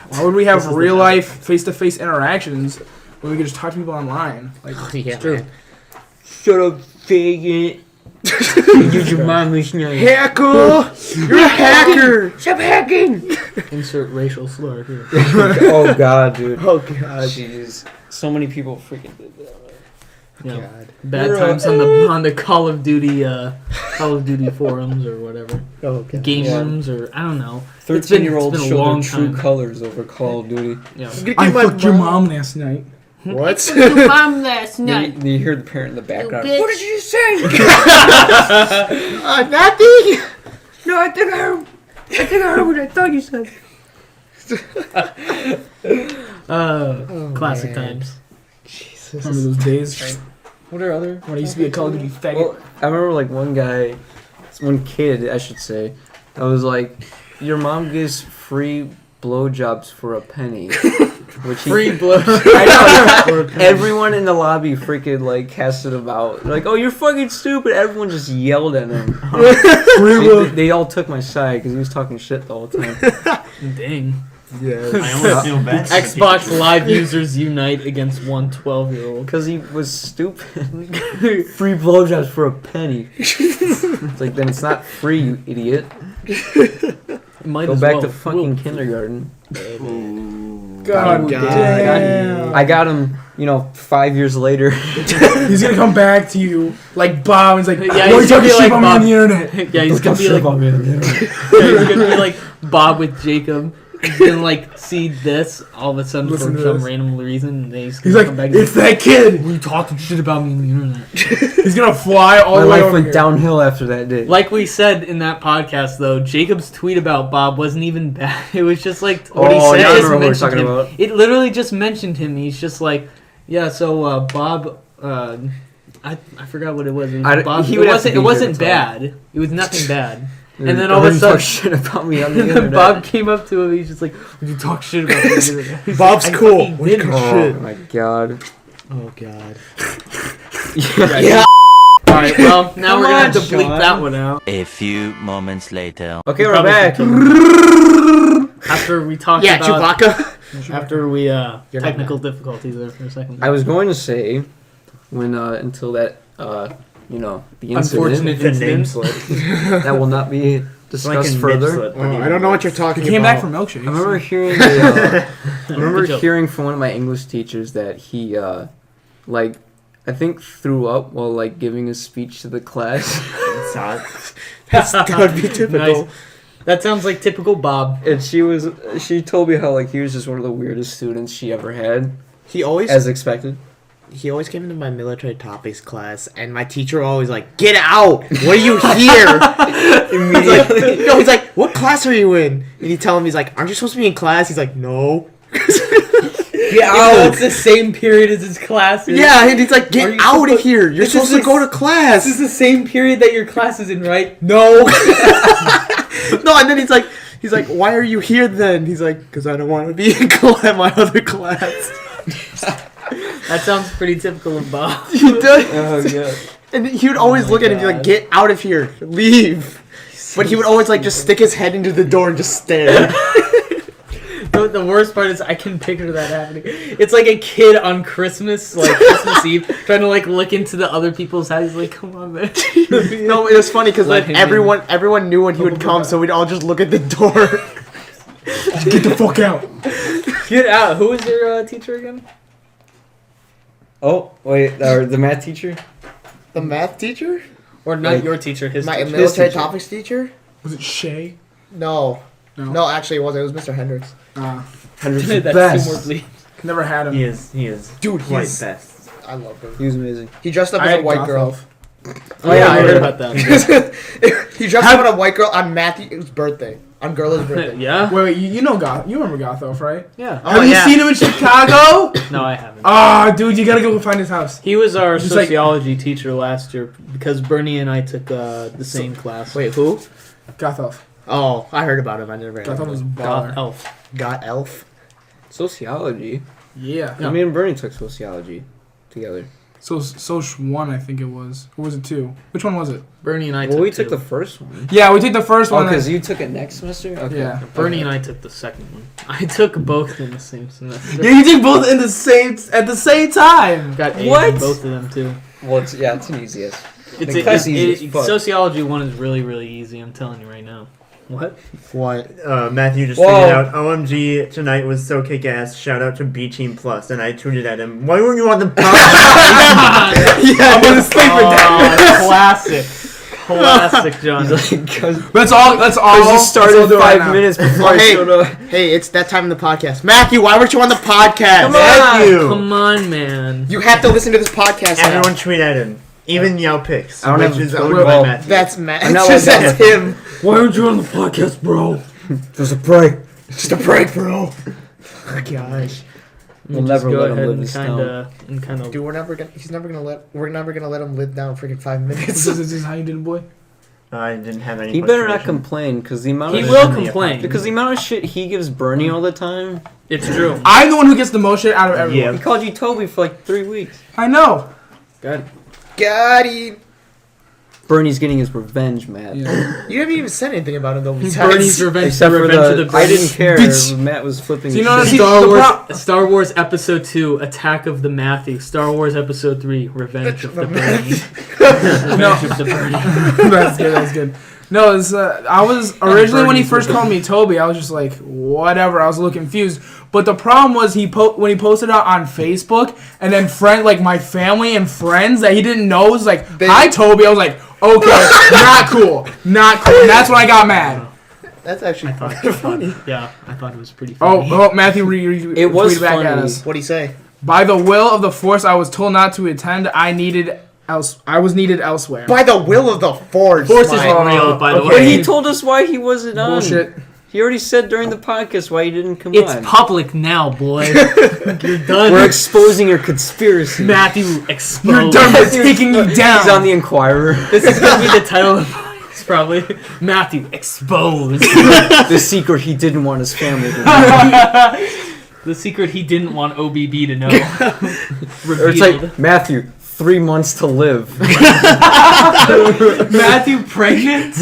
Why would we have This is the real life face-to-face interactions when we could just talk to people online? Like, Yeah, True. man. Shut up, faggot. Use your mom's name. Hacker! You're a hacker! Stop hacking. Insert racial slur here. Oh god, dude. Oh god. Jeez. So many people freaking did that. Yeah. God. Bad You're times on the Call of Duty forums or whatever. Oh god. Game Yeah. rooms or I don't know. It's been- 13-year-olds it's been a show their long true time. colors over Call of Duty. Yeah. I'm gonna I get my fucked your mom last night. What? Mom last night. You hear the parent in the background. bitch. What did you say? Nothing. No, I think I heard what I thought you said. Classic man. times. Jesus. Remember those days What are other? when I used to be a Call of Duty faggot? Well, I remember like one kid, I should say, that was like, your mom gives free blowjobs for a penny. Which he, Free blow. I know. Everyone in the lobby freaking like casted him out. Like, oh, you're fucking stupid. Everyone just yelled at him. They all took my side because he was talking shit the whole time. Dang. Yes. I almost feel bad. Xbox Live users unite against one 12-year-old. Because he was stupid. Free blowjobs for a penny. It's like, then it's not free, you idiot. Might Go as back well. to fucking Whoa. kindergarten. God, damn. I got him, 5 years later. He's gonna come back to you like Bob. He's like, Yeah, "Why he's are you gonna talking be shit like about me Bob. on the internet?" Yeah, he's gonna be like yeah, he's gonna be like Bob with Jacob. He's gonna like see this all of a sudden Listen for to some this. random reason. And then he's He's gonna like, come back. "It's that kid." What are you talking shit about me on the internet? He's gonna fly all My the way life over went here. downhill after that day. Like we said in that podcast, though, Jacob's tweet about Bob wasn't even bad. It was just like what he Oh, said. yeah, I just remember what we're mentioned talking him. about. It literally just mentioned him. He's just like, yeah. So Bob, I forgot what it was. It was I- Bob. he It would have wasn't. to It be wasn't here to tell. bad. It was nothing bad. And then Dude, all of a everyone talks sudden, shit about me on the and then internet. Bob came up to him. He's just like, "Would you talk shit about me?" on the internet?" He's Bob's like, "I cool. fucking We didn't." can Oh shit. my god. Oh God. Yeah. All right, well, now Come we're gonna on, have to bleep Sean. that one out. A few moments later. Okay, we're Probably back. After we talked Yeah, about, Chewbacca. after we not technical difficulties there for a second. I was going to say when until that the incident Unfortunate The name incident. slip. that will not be discussed further. I don't know what you're talking He came about. back from milkshakes. I remember hearing Good joke. hearing from one of my English teachers that he I think threw up while giving a speech to the class. That's gotta be typical. Nice. That sounds like typical Bob. And she told me how he was just one of the weirdest students she ever had, He always as expected. came into my military topics class, and my teacher always get out! What are you here? Immediately. He's like, what class are you in? And he tell him, he's like, aren't you supposed to be in class? He's like, no. Get out! It's the same period as his classes. Yeah, and he's like, Are get you out of supposed- here! You're This is supposed to go to class. This is the same period that your class is in, right? No. No, and then he's like, why are you here then? He's like, because I don't want to be in my other class. That sounds pretty typical of Bob. He does. Oh yeah. And he would always look at him and be like, get out of here, leave. But he would always just stick his head into the door and just stare. The worst part is I can picture that happening. It's like a kid on Christmas, Christmas Eve, trying to look into the other people's house. He's like, "Come on, man." No, it was funny because Let him everyone knew when he would come, so we'd all just look at the door. Get the fuck out. Get out. Who was your teacher again? Oh wait, the math teacher. The math teacher? Or not your teacher? His My teacher. military teacher. topics teacher? Was it Shay? No. No. No, actually it wasn't. It was Mr. Hendricks. Hendricks That's the two best. more bleep. Never had him. He is. Dude, quite he's- best. I love him. He was amazing. He dressed up I as a had white goth girl. elf. Oh yeah, I I heard heard about that. He dressed up as a white girl on Matthew's birthday. On Gerla's birthday. Yeah. Wait, you know Goth? You remember Goth Elf, right? Yeah. Oh, Have yeah. you seen him in Chicago? No, I haven't. Ah, dude, you gotta go find his house. He was our Just like- sociology teacher last year because Bernie and I took the same class. Wait, who? Goth Elf. Oh, I heard about him. I never heard Goth of Elf was a him. Goth baller. Elf. Got Elf? Sociology. Yeah. Yeah. Me and Bernie took sociology together. So 1, I think it was. Or was it 2? Which one was it? Bernie and I Well, took we took two. the first one. Yeah, we took the first Oh, one. because you took it next semester. Okay. Yeah. Bernie and I took the second one. I took both in the same semester. Yeah, you did both at the same time. Got A's What? in both of them too. Well, it's an easiest. It's The class easy as fuck. sociology 1 is really, really easy. I'm telling you right now. What? What? Matthew just Whoa. tweeted out, OMG, tonight was so kick-ass. Shout out to B Team Plus. And I tweeted at him, why weren't you on the podcast? Yeah, I'm gonna sleep with that. Classic, John. He's like, because Let's all. you started let's all do it 5 right now. minutes before Oh, I hey. showed up. Hey, it's that time in the podcast. Matthew, why weren't you on the podcast? Come on. Matthew! Come on, man. You have to listen to this podcast now. Everyone tweet at him. Even Yao Picks, I don't which have is Twitter. owned by Well, Matthew. That's Matt. I'm not It's just like that's that. him. Why aren't you on the podcast, bro? There's a break. Just a break, bro. Oh, gosh. We'll never let him live this kind of. Dude, we're never gonna let him live down freaking 5 minutes. This is how you did it, boy. I didn't have any He better not punctuation. complain, because the amount He of will shit- complain. because the amount of shit he gives Bernie all the time. It's true. I'm the one who gets the most shit out of everyone. He called you Toby for 3 weeks. I know. Good. Got him. Bernie's getting his revenge, Matt. Yeah. You haven't even said anything about him though. Bernie's Besides, revenge. Except the for revenge of the I didn't British. care. Bitch. Matt was flipping. So you his know shit. what? Star Wars Episode 2, Attack of the Matthew. Star Wars Episode 3, Revenge of the Bernie. Revenge of the Bernie. That's good. That's good. No, it's, I was originally when he first called me Toby, I was just like, whatever. I was a little confused. But the problem was when he posted it on Facebook, and then my family and friends that he didn't know was like, "Hi, Toby." I was like, okay, not cool, not cool. And that's when I got mad. that's actually funny. Yeah, I thought it was pretty funny. Oh, Matthew, It was tweeted back at funny. us. What'd he say? By the will of the Force, I was told not to attend. I was needed elsewhere. By the will of the Force. Force is Mike. real, by the okay. But way. he told us why he wasn't on. Bullshit. He already said during the podcast why he didn't come It's on. public now, boy. You're done. We're exposing your conspiracy. Matthew exposed. You're done with taking you down. He's on the Inquirer. This is gonna be the title of the podcast, probably. Matthew exposed. The secret he didn't want his family to know. The secret he didn't want OBB to know. Or it's like, Matthew, 3 months to live. Matthew pregnant?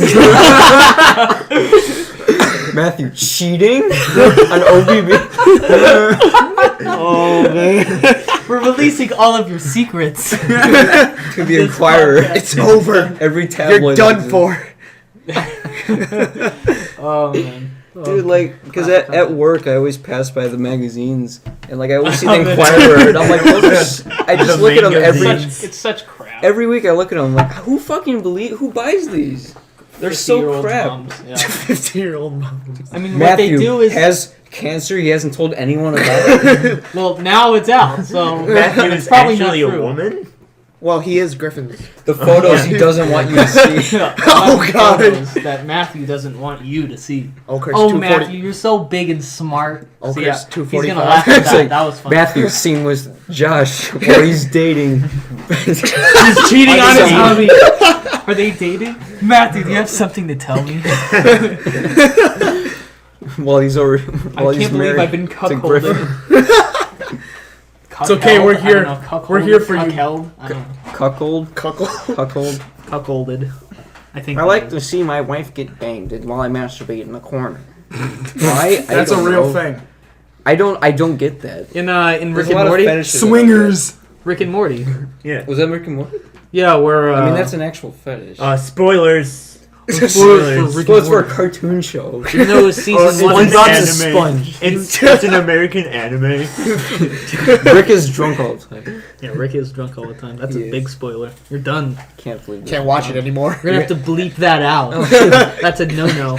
Matthew cheating on OBB. Oh man, We're releasing all of your secrets. To the Inquirer. it's over. Every tabloid. You're done for. Oh man. Dude, like, because at work I always pass by the magazines, and like I always see the Inquirer, and I'm like, I just look at them It's such crap. every week. I look at them like, who buys these? They're so 50-year-old crap. moms, yeah. 15-year-old mom. I mean, Matthew what they do is has cancer. He hasn't told anyone about it. well, now it's out, so Matthew it's is probably actually not a true. woman? Well, he is Griffin's. The photos he doesn't want you to see. Oh, God. Photos that Matthew doesn't want you to see. Oh, Chris, Oh, 240. Matthew, you're so big and smart. Oh, So, Chris, yeah, 245. he's gonna laugh at It's that. like, That was funny. Matthew's scene with Josh while he's dating. He's cheating on his hubby. Are they dating? Matthew, do you have something to tell me? While he's I married can't believe I've been to cuckolded. Griffin. It's okay, we're here. Cuckolded, We're here for you. cuckheld? I don't know. Cuckold. Cuckold. Cuckolded. I think I like to see my wife get banged while I masturbate in the corner. Why? That's a don't real know. thing. I don't get that. in There's Rick a and lot of Morty. fetishes Swingers. Rick and Morty. Yeah. Was that Rick and Morty? Yeah, where I mean, that's an actual fetish. Spoilers. Spoilers for Rick So and it's for a Morty. cartoon show. Even though it was season It's one. an SpongeBob's a anime. sponge. It's an American anime. Rick is drunk all the time. Yeah, Rick is drunk all the time. That's He a is. big spoiler. You're done. Can't believe that. Can't watch it anymore. We're gonna have to bleep that out. That's a no-no.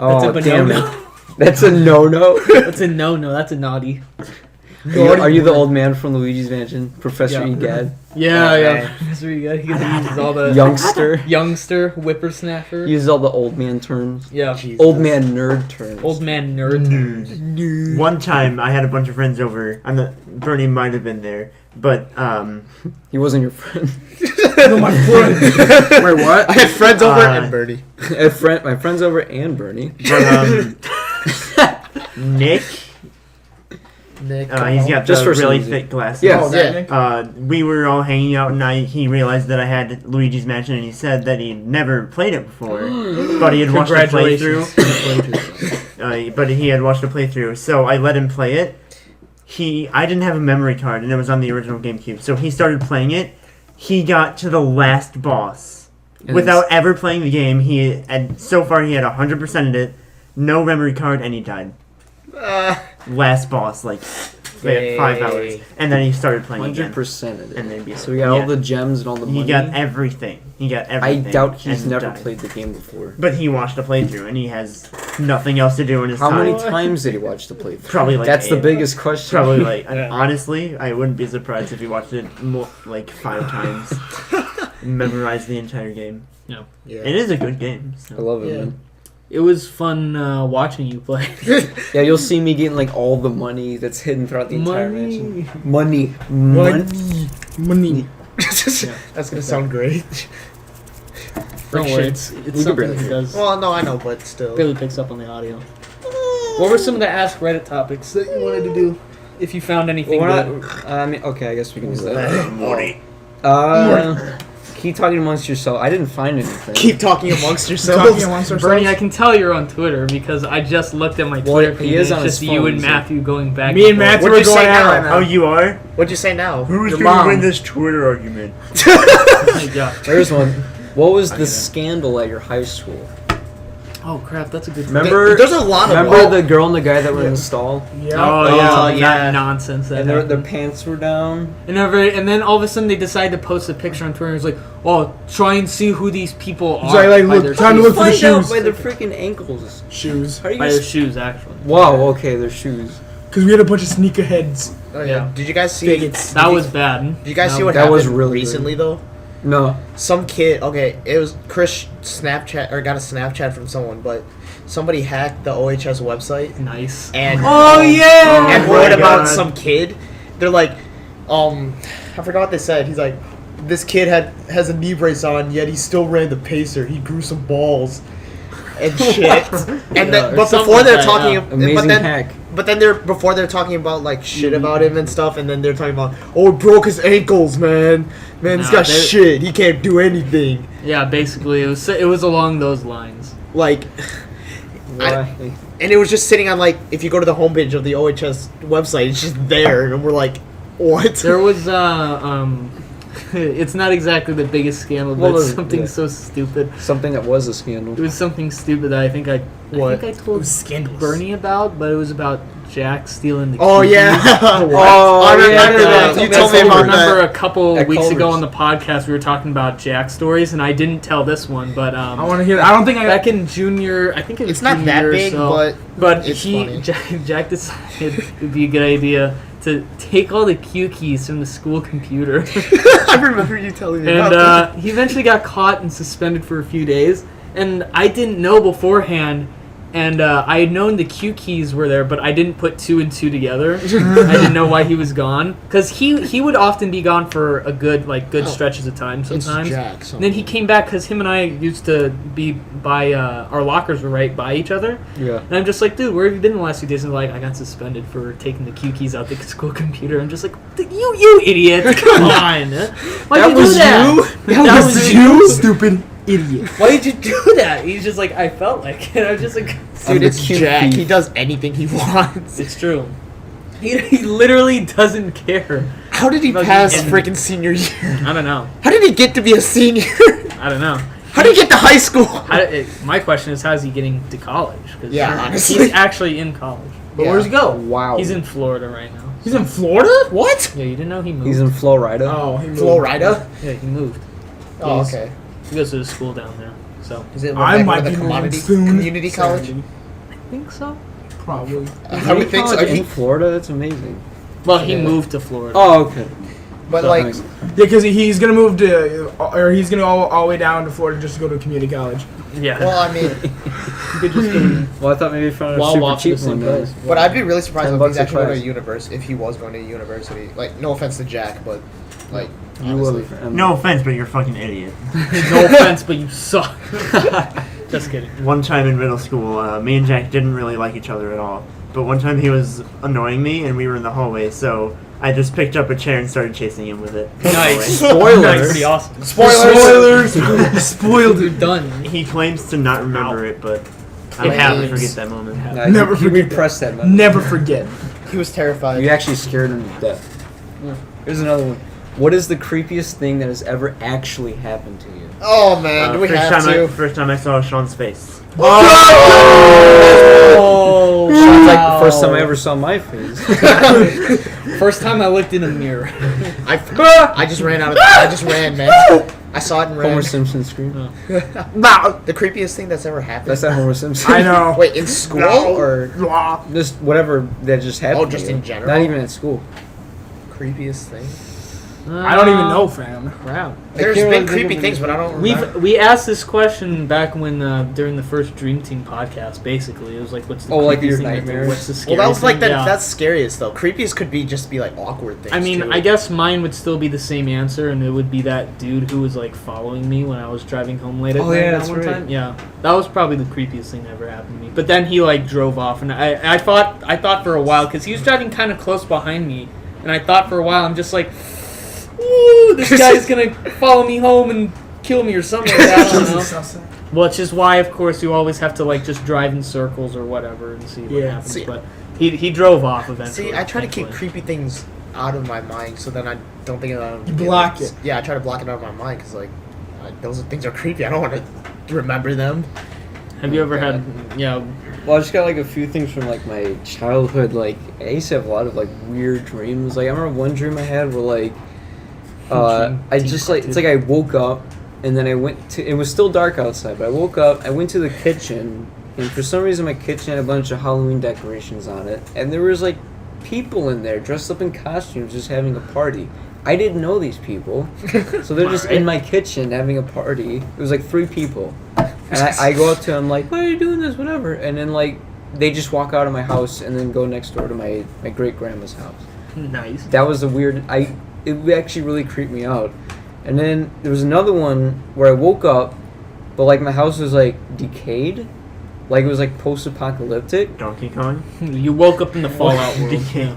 Oh, That's a damn no-no. it. That's a no-no. That's a no-no. That's a naughty. Are you the old man from Luigi's Mansion? Professor Yeah. Egad? Yeah, Oh, yeah. man. That's where you uses all the Youngster? youngster, whippersnapper. Uses all the old man terms. Yeah. Old man nerd terms. Old man nerd. One time, I had a bunch of friends over. Bernie might have been there, but He wasn't your friend. No, my friend. Wait, what? I had friends over Uh, and Birdie. My friend's over and Bernie. Nick. Nick. He's got Just the for some really reason. thick glasses. Yeah. Oh, that Yeah. Nick? We were all hanging out, and he realized that I had Luigi's Mansion, and he said that he'd never played it before, but he had watched a playthrough. But he had watched a playthrough, so I let him play it. I didn't have a memory card, and it was on the original GameCube, so he started playing it. He got to the last boss And without ever playing the game. So far he had 100%ed it, no memory card, and he died. Last boss, like 5 hours, and then he started playing again. 100% of it. And then beat So we got all the gems and all the money. He got everything. I doubt he's and never died. played the game before. But he watched a playthrough, and he has nothing else to do in his How time. many times did he watch the playthrough? Probably like That's the 8. biggest question. Probably like honestly, I wouldn't be surprised if he watched it like 5 times. Memorized the entire game. Yeah. It is a good game. I So. love it, Yeah. man. It was fun watching you play. Yeah, you'll see me getting like all the money that's hidden throughout the entire mansion. Money. Money. That's gonna sound great. Don't worry, it's can something barely he hear. does. Well, no, I know, but still. Barely picks up on the audio. What were some of the Ask Reddit topics that you wanted to do? If you found anything Well, good? we're not, I mean, okay, I guess we can do that. Morty. Keep talking amongst yourself. I didn't find anything. Keep talking amongst Talking yourselves. amongst ourselves. Bernie, I can tell you're on Twitter because I just looked at my Well, Twitter he feed. is and on it's his just you phone, and so- Matthew going back. Me and Matthew What'd are you going say at it now? right now. Oh, you are? What'd you say now? Who's Your gonna mom. win this Twitter argument? Oh, yeah. There's one. What was the scandal at your high school? Oh crap, that's a good. Remember? There's a lot of Remember the girl and the guy that were in the stall? Yeah. Oh Oh, yeah, yeah. that nonsense. That And their happened. pants were down. And then all of a sudden they decide to post a picture on Twitter. It's like, oh, try and see who these people It's are. like, by look, their time to shoes. look for the Find out shoes. by their freaking ankles. Shoes. How do you By their shoes, actually. Wow, okay, their shoes. Because we had a bunch of sneakerheads. Oh, Yeah. yeah. Did you guys see? Bigots. That was bad. Did you guys see what That happened was really recently though? No. Some kid. Okay, it was Chris Snapchat or got a Snapchat from someone, but somebody hacked the OHS website Nice. and Oh yeah. and Oh wrote my about God. some kid. They're like, I forgot what they said. He's like, this kid has a knee brace on, yet he still ran the pacer. He grew some balls. and shit. And then, but something before they're like that, talking, yeah. Amazing hack. But then they're talking about like shit about him and stuff, and then they're talking about, oh, he broke his ankles, man. Man, he's got shit. He can't do anything. Yeah, basically, it was along those lines. Like, and it was just sitting on like, if you go to the homepage of the OHS website, it's just there, and we're like, what? There was it's not exactly the biggest scandal, but it's something so stupid. Something that was a scandal. It was something stupid that I think I told scandalous. Bernie about, but it was about Jack stealing the Oh keys. yeah. I remember that. You told me I about remember that. a couple At weeks ago Culver's. on the podcast we were talking about Jack stories, and I didn't tell this one, but I want to hear. I don't think back in junior, I think it was It's not junior that or big, so, but it's funny. Jack decided it would be a good idea to take all the Q keys from the school computer. I remember you telling me about that. And he eventually got caught and suspended for a few days. And I didn't know beforehand. And I had known the Q keys were there, but I didn't put 2 and 2 together. I didn't know why he was gone. Because he would often be gone for a good stretches of time sometimes. And then he came back because him and I used to be by, our lockers were right by each other. Yeah. And I'm just like, dude, where have you been the last few days? And like, I got suspended for taking the Q keys out the school computer. I'm just like, you idiot. Come on. Why'd you do that? That was you, stupid idiot. Why did you do that? He's just like, I felt like it. I was just like, Dude, it's cute Jack. thief. He does anything he wants. it's true. He literally doesn't care. How did he Fucking pass idiot. freaking senior year? I don't know. How did he get to be a senior? I don't know. How did he get to high school? My question is, how's he getting to college? 'Cause Yeah, honestly. he's actually in college. But Yeah. where's he go? Wow. He's in Florida right now. He's in Florida? What? Yeah, you didn't know he moved? He's in Florida. Oh, he moved. Florida? Yeah, he moved. Oh, He's- okay. He goes to the school down there. So Is it I like might one of be the moving commodity soon. community college? I think so. Probably. I would think so. I in mean, Florida? That's amazing. Well, he Yeah. moved to Florida. Oh, okay. but So like, nice. Yeah, because he's gonna move to, or he's gonna go all the way down to Florida just to go to community college. Yeah. well, I mean, you could just go. Well, I thought maybe you found a While super watching cheap the same one. place. but I'd be really surprised if $10 he's a actually going class. to university. If he was going to university, like, no offense to Jack, but like, You honestly. will. No offense, but you're a fucking idiot. No offense, but you suck. Just kidding. One time in middle school, me and Jack didn't really like each other at all. But one time he was annoying me, and we were in the hallway, so I just picked up a chair and started chasing him with it. Nice. Spoilers. That's pretty awesome. Spoilers! You spoiled You're it. done. He claims to not remember it, but It I'll never happens. forget that moment. Nah, Never you forget repressed that memory. Never forget. He was terrified. You actually scared him to death. Here's another one. What is the creepiest thing that has ever actually happened to you? Oh man, do we have to? First time I saw Sean's face. Oh, Sounds like the first time I ever saw my face. First time I looked in a mirror. I just ran out of. I just ran, man. I saw it and ran. Homer Simpson scream. The creepiest thing that's ever happened. That's not Homer Simpson. I know. Wait, in school or Just whatever that just happened. Oh, just to you. in general? Not even at school. creepiest thing? I don't even know, fam. Crap. There's can't been really think creepy of things, but I don't remember. We asked this question back when during the first Dream Team podcast. Basically, it was like, "What's the like creepiest your thing that- nightmares? What's the Well, scariest that was like thing?" that. Yeah. That's scariest though. Creepiest could be just be like awkward things. I mean, too. I guess mine would still be the same answer, and it would be that dude who was like following me when I was driving home late at Oh, night. yeah, that that's one right. time. Yeah, that was probably the creepiest thing that ever happened to me. But then he like drove off, and I thought for a while because he was driving kind of close behind me, and I thought for a while I'm just like, ooh, this guy's gonna follow me home and kill me or something like that. I don't know. Which is why, of course, you always have to like just drive in circles or whatever and see what Yeah. happens. See- But he drove off eventually. See, I try to keep thankfully. creepy things out of my mind, so then I don't think of them. You block it. Yeah, I try to block it out of my mind because like those things are creepy. I don't want to remember them. Have you ever had? Yeah. Well, I just got like a few things from like my childhood. Like I used to have a lot of like weird dreams. Like I remember one dream I had where like I just like it's like I woke up and then I went to. It was still dark outside, but I woke up. I went to the kitchen, and for some reason my kitchen had a bunch of Halloween decorations on it, and there was like people in there dressed up in costumes just having a party. I didn't know these people, so they're just in my kitchen having a party. It was like 3 people, and I go up to them like, "Why are you doing this? Whatever." And then like they just walk out of my house and then go next door to my great grandma's house. Nice. That was the weird. It actually really creeped me out. And then there was another one where I woke up, but like my house was like decayed, Like it was like post-apocalyptic. Donkey Kong. You woke up in the Fallout world. Yeah.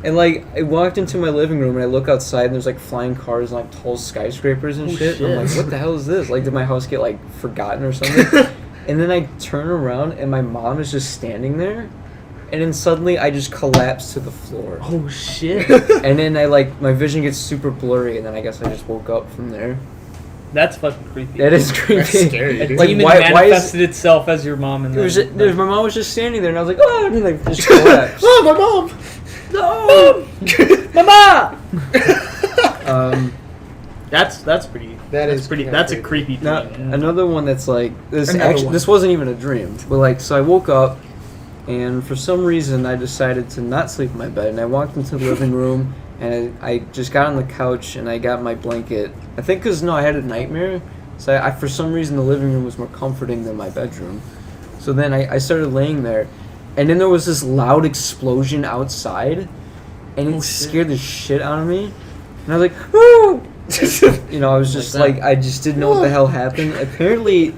And like I walked into my living room and I look outside and there's like flying cars and like tall skyscrapers and shit. And I'm like, what the hell is this? Like, did my house get like forgotten or something? And then I turn around and my mom is just standing there. And then suddenly I just collapse to the floor. Oh shit. And then I like my vision gets super blurry and then I guess I just woke up from there. That's fucking creepy. That is creepy. That's scary, dude. A demon manifested itself as your mom, and It was just, my mom was just standing there, and I was like, oh, and then I just collapsed. Oh, my mom! No, Mama. That's pretty. That's pretty. kinda That's a creepy. creepy now, dream. another one that's like this. Another Actually, one. this wasn't even a dream, but like, so I woke up, and for some reason I decided to not sleep in my bed, and I walked into the living room, and I just got on the couch and I got my blanket. I think because I had a nightmare, so I for some reason the living room was more comforting than my bedroom. So then I started laying there, and then there was this loud explosion outside, and it scared the shit out of me. And I was like, "Woo!" You know, I was just like I just didn't know what the hell happened. Apparently,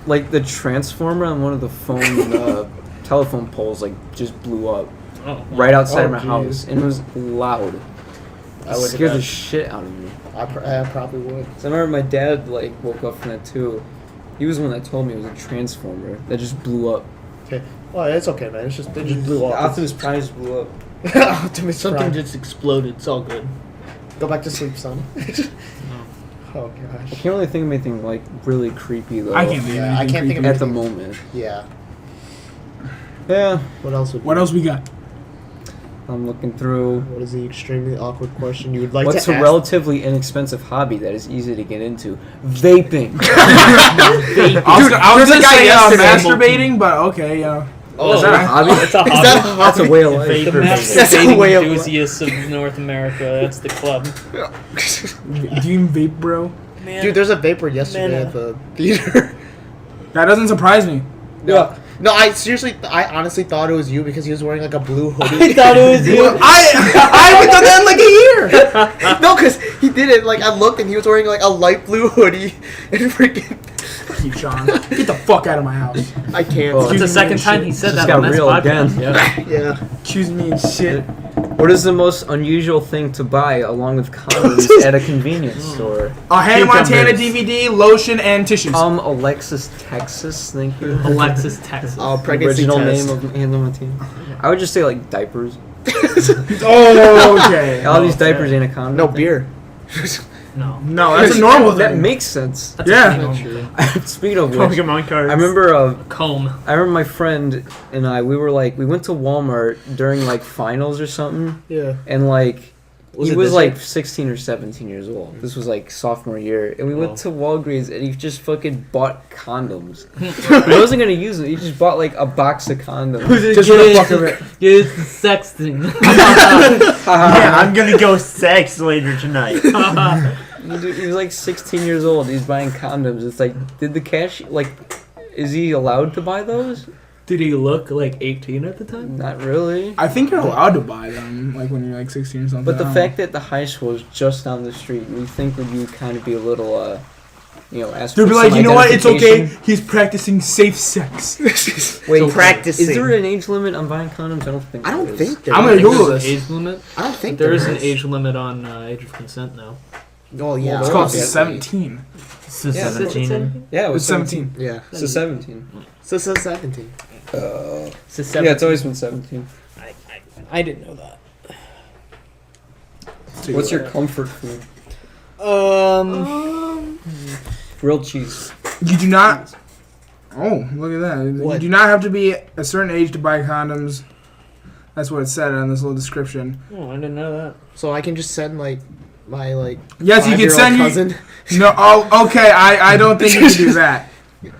like the transformer on one of the telephone poles like just blew up right outside of my house, and it was loud. It scared the shit out of me. I probably would. So I remember my dad like woke up from that too. He was the one that told me it was a transformer that just blew up. Okay. Well, it's okay, man. It just blew The off. Optimus Prime just blew up. Optimus Something Prime. just exploded. It's all good. Go back to sleep, son. Oh I gosh. can't really think of anything like really creepy though. I can't think of Yeah, I anything can't think of creepy. at the anything. moment. Yeah. Yeah, What else would? What else we got? I'm looking through. What is the extremely awkward question you would like What's to a ask? relatively inexpensive hobby that is easy to get into? Vaping. I was there's a gonna guy say yesterday- masturbating, but okay, yeah. Oh, Is that a hobby? That's a hobby. Is that a That's a way of life. The Vapor That's a masturbating way of- enthusiasts of North America. That's the club. Do you even vape, bro? Man, Dude, there's a vapor yesterday Man. at the theater. That doesn't surprise me. Yeah. No, I honestly thought it was you because he was wearing like a blue hoodie. I thought it was you. I haven't done that in like a year. No, because he did it. Like I looked and he was wearing like a light blue hoodie and freaking. Fuck you, Sean. Get the fuck out of my house. I can't. Oh, It's the Excuse me second and time shit. he said Just that on got this real podcast. again. Yeah. Yeah. Accuse me and shit. What is the most unusual thing to buy along with condoms at a convenience store? A Hannah Montana Cucumbers. DVD, lotion, and tissues. Alexis, Texas. Thank you. Alexis, Texas. Pregnancy Original test. name of Hannah Montana. I would just say like diapers. Oh, okay. All these diapers ain't a condom. No beer. No. No, that's a normal That thing. makes sense. That's Yeah. a normal thing. Speaking of which, Pokemon cards. I remember Comb. my friend and I, we went to Walmart during like finals or something, Yeah. and like Was he it was this like year? 16 or 17 years old. This was like sophomore year, and we Oh. went to Walgreens and he just fucking bought condoms. He wasn't gonna use them. He just bought like a box of condoms. Just for the fuck of it. It's the sex thing. Yeah, I'm gonna go sex later tonight. Dude, he was like 16 years old. He's buying condoms. It's like, did the cash is he allowed to buy those? Did he look like 18 at the time? Not really. I think you're allowed to buy them, like when you're like 16 or something. But the I don't fact that the high school is just down the street, we think would you kind of be a little, ask They'll for be like, some you know what? It's okay. identification. He's practicing safe sex. Wait, practicing. Is there an age limit on buying condoms? I don't think. I don't there is. think there I'm gonna is. Google There's this. an age limit. I don't think There is an is. age limit on age of consent now. Oh yeah. It's Well, called yeah. 17. Yeah, 17. Yeah, it was It's 17. Yeah. So 17. So 17. Yeah, it's always been 17. I didn't know that. What's your comfort food? Grilled cheese. You do not. Oh, look at that. You What? do not have to be a certain age to buy condoms. That's what it said on this little description. Oh, I didn't know that. So I can just send like my like. Yes, you can 5-year-old send cousin. No, oh, okay. I don't think you can do that.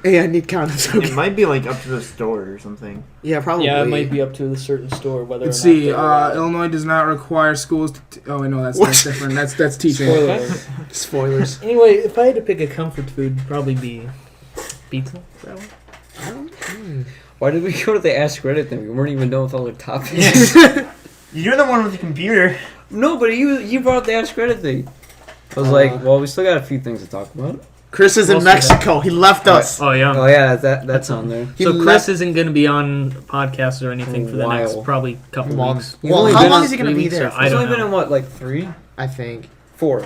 Hey, I need condoms. It Okay. might be like up to the store or something. Yeah, probably. Yeah, it might be up to a certain store whether. Let's or not see. they're allowed. Illinois does not require schools to. Oh, wait, no, that's What? different. That's teaching. Okay. Spoilers. Anyway, if I had to pick a comfort food, it'd probably be pizza. Is that one? Why did we go to the Ask Reddit thing? We weren't even done with all the topics. You're the one with the computer. No, but you brought up the Ask Reddit thing. I was like, well, we still got a few things to talk about. Chris is in Most of Mexico. He left us. Oh yeah. Oh yeah, that's on there. He So Chris left- isn't going to be on podcast or anything for the next While. probably couple Month. weeks. He's Well, only how been long on is he gonna 3 be weeks there? or- for? I He's don't only been know. on what, like 3, I think. 4,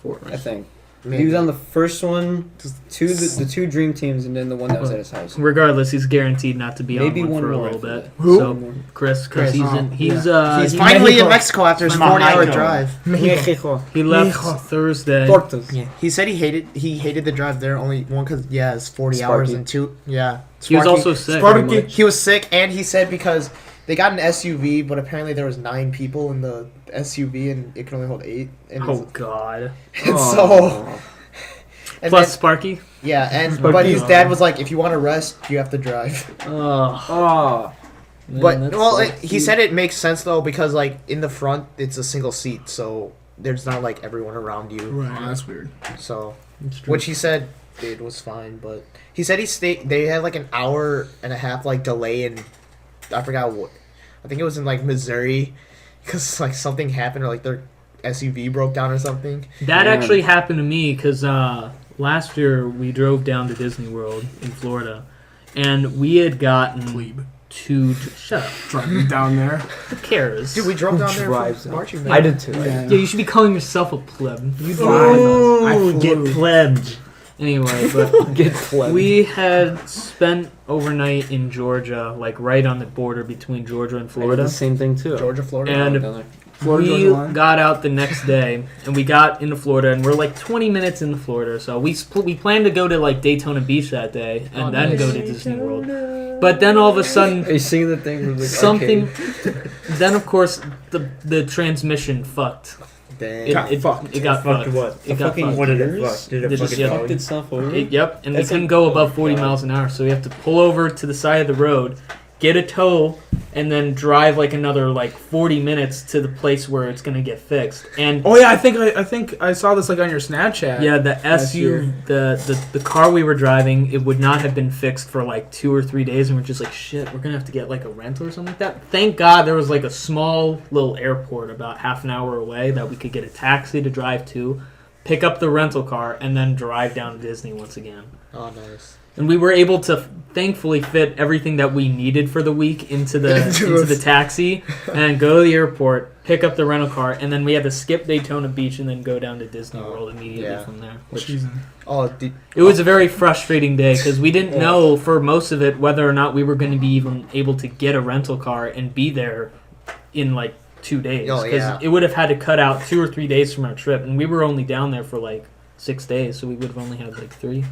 4. I think. Maybe. He was on the first one, the 2 dream teams, and then the one that was at his house. Regardless, he's guaranteed not to be Maybe on one one for a more little after bit. that. Who? So Chris, because Chris. he's He's he, finally in Mexico after his Mexico. 40-hour drive. he left Thursday. Tortas. Yeah. He said he hated the drive there only one because it's 40 Sparky. hours and 2 yeah. He was Sparky- also sick. Sparky. He was sick, and he said because they got an SUV, but apparently there was 9 people in the SUV, and it could only hold 8. And Oh God. and so, and Plus then- Sparky. yeah, and Sparky. but his dad was like, if you want to rest, you have to drive. Oh. Oh. Man, But that's well, like- he said it makes sense though because like in the front it's a single seat, so there's not like everyone around you. Right, that's weird. So, It's true. which he said it was fine, but he said they had like an hour and a half like delay in, I forgot what, I think it was in like Missouri, because like something happened or like their SUV broke down or something. That Yeah. actually happened to me because last year we drove down to Disney World in Florida, and we had gotten Plebe. to shut up. Driving down there. Who cares? Dude, we drove down there drives for them? marching I band. did too. Yeah, you should be calling yourself a pleb. You drive. Ooh, get plebs. Anyway, but Get flipped. we had spent overnight in Georgia, like right on the border between Georgia and I did Florida. the same thing too. Georgia, Florida. And Down there. Florida, we Georgia line. got out the next day, and we got into Florida, and we're like 20 minutes into Florida. So we planned to go to like Daytona Beach that day, and then go to Disney World. But then all of a sudden, Are you singing the thing from the something. arcade? Then of course the transmission fucked. Dang. It Got it, fucked. it got Fucked fucked. what? It got fucked. What did it fuck? Did They it just- fucking yeah. dog? Fucked itself over. Yep, and That's we couldn't like- go above 40 God. miles an hour, so we have to pull over to the side of the road, get a tow, and then drive like another like 40 minutes to the place where it's gonna get fixed. And Oh yeah, I think I saw this like on your Snapchat. yeah, the Last year. the car we were driving, it would not have been fixed for like 2 or 3 days, and we're just like, shit, we're gonna have to get like a rental or something like that. Thank God there was like a small little airport about half an hour away that we could get a taxi to drive to, pick up the rental car, and then drive down to Disney once again. Oh, nice. And we were able to thankfully fit everything that we needed for the week into the taxi, and go to the airport, pick up the rental car, and then we had to skip Daytona Beach and then go down to Disney World immediately yeah. from there. Which Oh, it was a very frustrating day because we didn't know for most of it whether or not we were going to be even able to get a rental car and be there in like 2 days, Oh, because yeah. it would have had to cut out 2 or 3 days from our trip, and we were only down there for like 6 days, so we would have only had like 3.